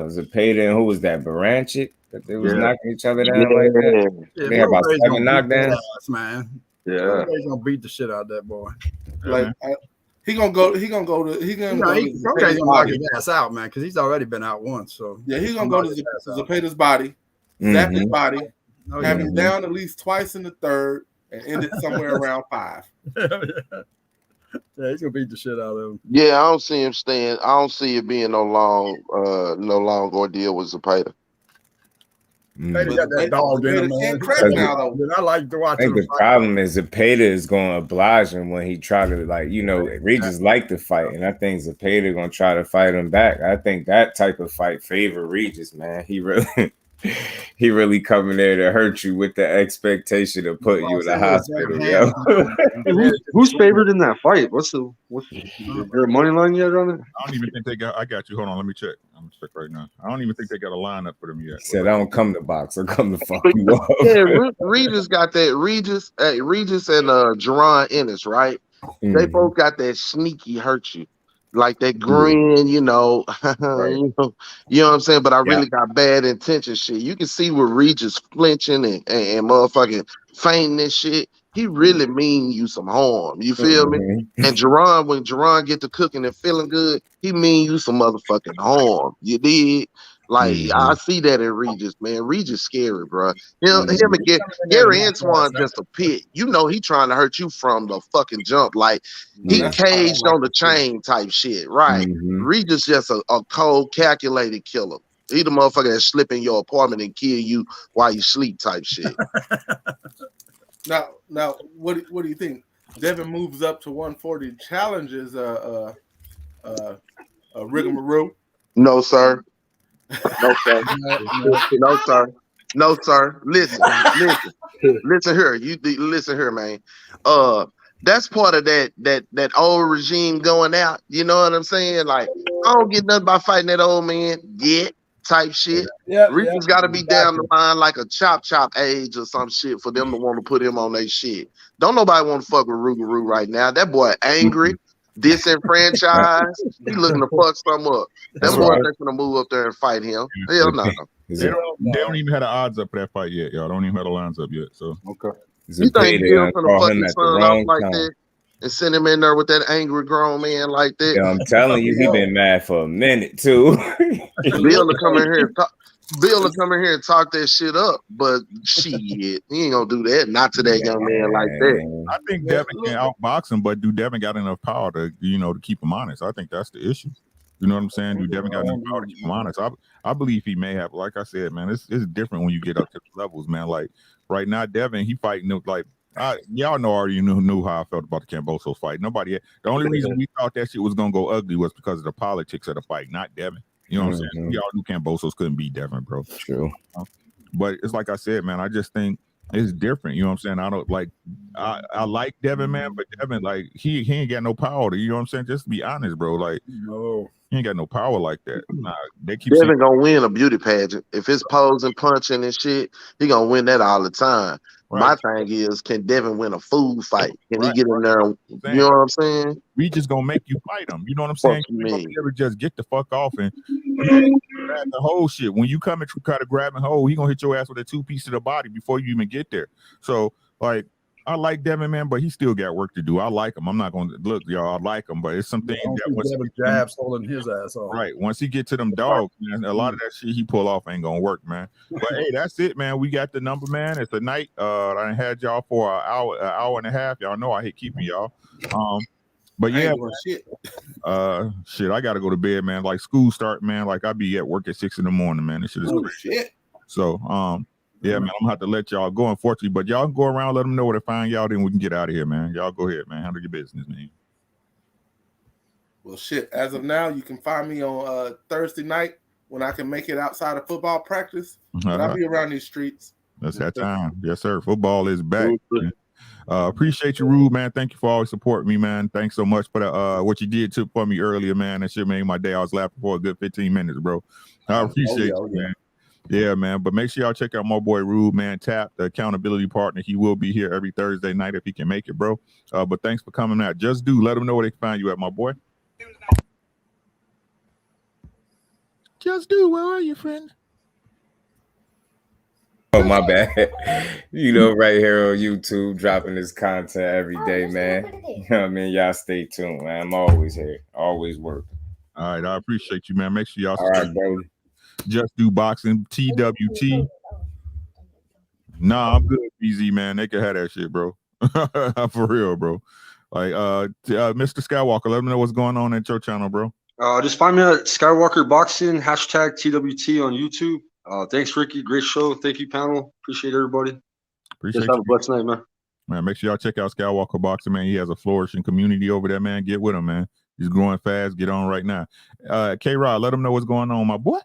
Zepeda and who was that? Baranchik? That they was knocking each other down like that. Yeah, they had about 7 knockdowns. Man. Yeah, he's gonna beat the shit out of that boy. He gonna knock his ass out, man, because he's already been out once. So yeah, he's gonna go to Zepeda's body, zap his body, have him down at least twice in the third, and end it somewhere around 5. Yeah, he's gonna beat the shit out of him. Yeah, I don't see him staying. I don't see it being no long ordeal with Zepeda. Maybe got that dog in him, man. I like to watch I think him the problem is Zepeda is going to oblige him when he try to, Regis like to fight, and I think Zepeda going to try to fight him back. I think that type of fight favor Regis, man. He really coming there to hurt you with the expectation of putting you in the hospital, yo. Who's favored in that fight? What's is there a money line yet on it? I don't even think they got. I got you. Hold on, let me check. I'm gonna check right now. I don't even think they got a lineup for them yet. He said, "I don't come to box. I come to fuck you up." Yeah, Regis got that. Regis and Jerron Ennis, right? They both got that sneaky hurt you. Like that grin, you know, you know what I'm saying? But I really got bad intention shit. You can see where Regis flinching and motherfucking fainting and shit. He really mean you some harm. You feel me? And Jerron, when Jerron get to cooking and feeling good, he mean you some motherfucking harm. You did? Like, I see that in Regis, man. Regis scary, bro. You know, him and Gary Antoine just a pit. You know he trying to hurt you from the fucking jump. Like, he caged on the chain type shit, right? Regis just a cold, calculated killer. He the motherfucker that slip in your apartment and kill you while you sleep type shit. Now, what do you think? Devin moves up to 140, challenges Rougarou. No, sir. No, sir. No, sir. No, sir. Listen here. Listen here, man. That's part of that old regime going out. You know what I'm saying? Like, I don't get nothing by fighting that old man yet type shit. Regis got to be down the line like a chop age or some shit for them to want to put him on their shit. Don't nobody want to fuck with Rougarou right now. That boy angry. Disenfranchised, he looking to fuck some up. Them boys ain't gonna move up there and fight him. Hell no. They don't even have the odds up for that fight yet, y'all. Don't even have the lines up yet. So you think Bill's gonna fuck his son up like that and send him in there with that angry grown man like that? Yeah, I'm telling you, he been mad for a minute too. Bill to come in here and talk. Bill will come in here and talk that shit up, but shit, he ain't gonna do that. Not to that young man like that. I think Devin can outbox him, but do Devin got enough power to to keep him honest? I think that's the issue. You know what I'm saying? Do Devin got enough power to keep him honest? I believe he may have. Like I said, man, it's different when you get up to the levels, man. Like right now, Devin, he fighting like. Y'all know already knew how I felt about the Kambosos fight. The only reason we thought that shit was gonna go ugly was because of the politics of the fight, not Devin. You know what I'm saying? We all knew Kambosos couldn't beat Devin, bro. True. But it's like I said, man, I just think it's different. You know what I'm saying? I don't like I like Devin, man, but Devin, like, he ain't got no power to, you know what I'm saying? Just to be honest, bro. Like, no, he ain't got no power like that. Nah, they keep Devin gonna win a beauty pageant. If it's posing, punching and shit, he gonna win that all the time. Right. My thing is, can Devin win a food fight? Can he get in there? You know what I'm saying? We just gonna make you fight him. You know what I'm saying? You never just get the fuck off and grab the whole shit. When you come and try to grab and hold, he gonna hit your ass with a 2-piece to the body before you even get there. So, like, I like Devin, man, but he still got work to do. I like him. I'm not gonna look, y'all. I like him, but it's something that once Devin jabs holding his ass off. Right. Once he get to them dogs, man, a lot of that shit he pull off ain't gonna work, man. But hey, that's it, man. We got the number, man. It's a night. I had y'all for an hour and a half. Y'all know I hate keeping y'all. But yeah, shit, I gotta go to bed, man. Like school start, man. Like I be at work at 6 a.m, man. This shit is crazy. Shit. So yeah, man, I'm gonna have to let y'all go, unfortunately, but y'all can go around, let them know where to find y'all, then we can get out of here, man. Y'all go ahead, man. Handle your business, man. Well, shit, as of now, you can find me on Thursday night when I can make it outside of football practice. But I'll be around these streets. That's that time. Yes, sir. Football is back. Appreciate you, Rube, man. Thank you for always supporting me, man. Thanks so much for the what you did for me earlier, man. That shit made my day. I was laughing for a good 15 minutes, bro. I appreciate you, man. Yeah, man. But make sure y'all check out my boy Rube, man. Tap, the accountability partner. He will be here every Thursday night if he can make it, bro. But thanks for coming out. Just do let them know where they can find you at, my boy. Just do. Where are you, friend? Oh, my bad. You know, right here on YouTube, dropping this content every day, man. You know what I mean? Y'all stay tuned, man. I'm always here. Always working. All right. I appreciate you, man. Make sure y'all. All right, bro. Just Do Boxing, TWT. Nah, I'm good, BZ, man. They can have that shit, bro. For real, bro. Like, Mr. Skywalker, let them know what's going on at your channel, bro. Just find me at Skywalker Boxing, hashtag TWT on YouTube. Thanks, Ricky. Great show. Thank you, panel. Appreciate everybody. Appreciate Just have a blessed night, man. Man, make sure y'all check out Skywalker Boxing, man. He has a flourishing community over there, man. Get with him, man. He's growing fast. Get on right now. K-Rod, let him know what's going on, my boy.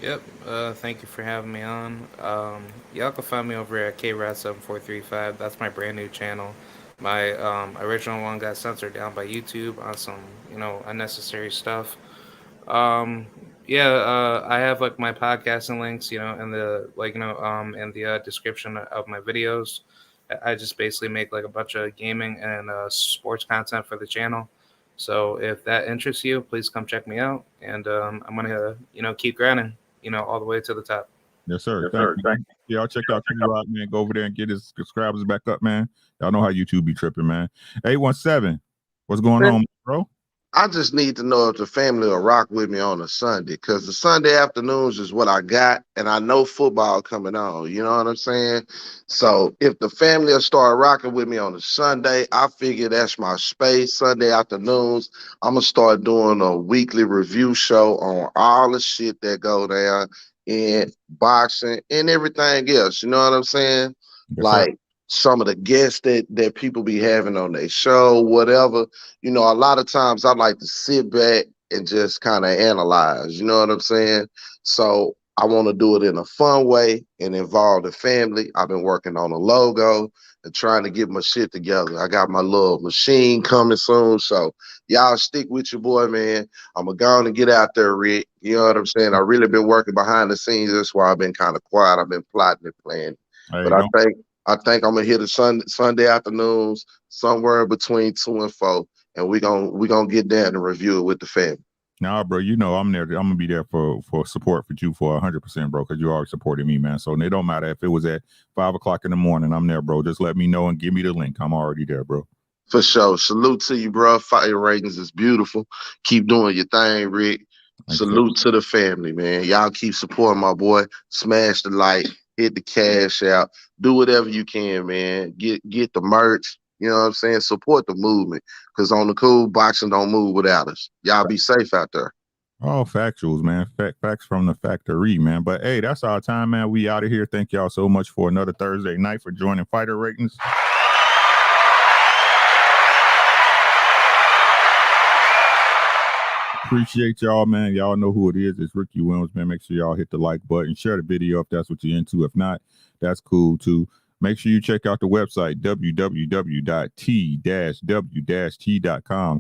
Yep. Thank you for having me on. Y'all can find me over at KRod7435. That's my brand new channel. My original one got censored down by YouTube on some, unnecessary stuff. I have like my podcasting links, in the in the description of my videos. I just basically make like a bunch of gaming and sports content for the channel. So if that interests you, please come check me out. And I'm gonna, keep grinding, all the way to the top. Yes, sir. Thank you. Y'all check out K-Rod, man. Go over there and get his subscribers back up, man. Y'all know how YouTube be tripping, man. 817, what's going on, bro? I just need to know if the family will rock with me on a Sunday, because the Sunday afternoons is what I got, and I know football coming on. You know what I'm saying? So if the family will start rocking with me on a Sunday, I figure that's my space. Sunday afternoons, I'm going to start doing a weekly review show on all the shit that go down in boxing and everything else. You know what I'm saying? Yes, like, some of the guests that people be having on their show, whatever. A lot of times I like to sit back and just kind of analyze, you know what I'm saying? So I want to do it in a fun way and involve the family. I've been working on a logo and trying to get my shit together. I got my little machine coming soon. So y'all stick with your boy, man. I'm going to go on and get out there, Rick. You know what I'm saying? I really been working behind the scenes. That's why I've been kind of quiet. I've been plotting and planning. But I think I'm gonna hit the Sunday afternoons somewhere between 2 and 4, and we gonna get down and review it with the family. Nah, bro, I'm there. I'm gonna be there for support for you for 100%, bro, because you already supported me, man. So it don't matter if it was at 5 o'clock in the morning. I'm there, bro. Just let me know and give me the link. I'm already there, bro. For sure. Salute to you, bro. Fire ratings is beautiful. Keep doing your thing, Rick. Salute to the family, man. Y'all keep supporting my boy. Smash the like, hit the cash out, do whatever you can, man. Get the merch. You know what I'm saying? Support the movement. Because on the cool, boxing don't move without us. Y'all be safe out there. All factuals, man. Facts from the factory, man. But hey, that's our time, man. We out of here. Thank y'all so much for another Thursday night for joining Fighter Ratings. Appreciate y'all, man. Y'all know who it is. It's Ricky Williams, man. Make sure y'all hit the like button. Share the video if that's what you're into. If not, that's cool too. Make sure you check out the website, www.t-w-t.com.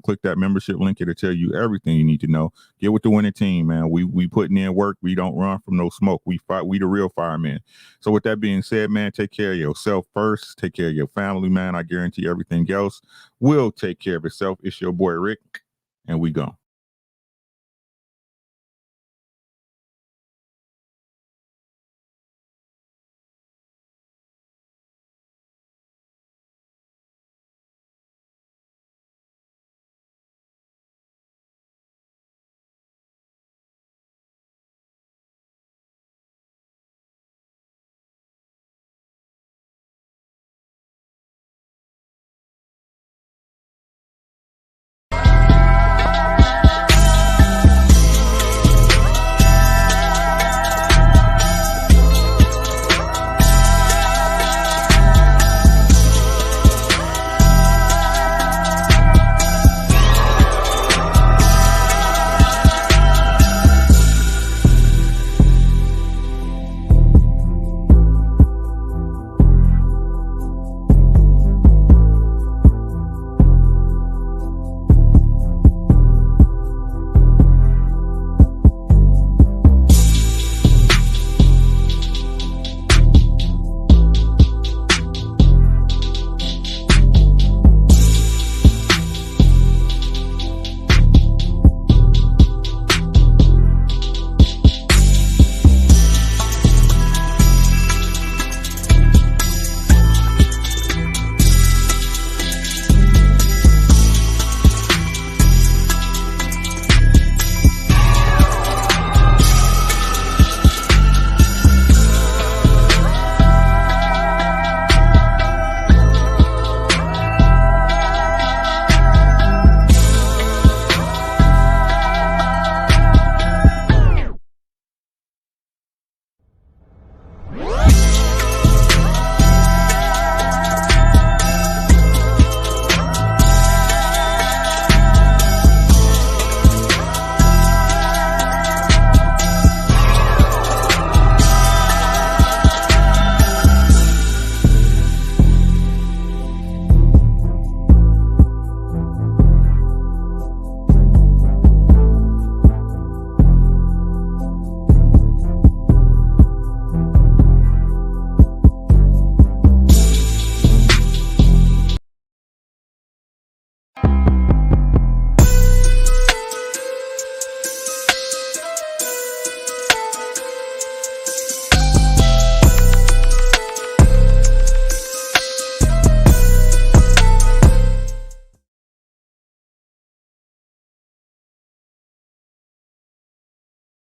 Click that membership link. It'll tell you everything you need to know. Get with the winning team, man. We putting in work. We don't run from no smoke. We fight. We the real firemen. So with that being said, man, take care of yourself first. Take care of your family, man. I guarantee everything else will take care of itself. It's your boy, Rick, and we gone.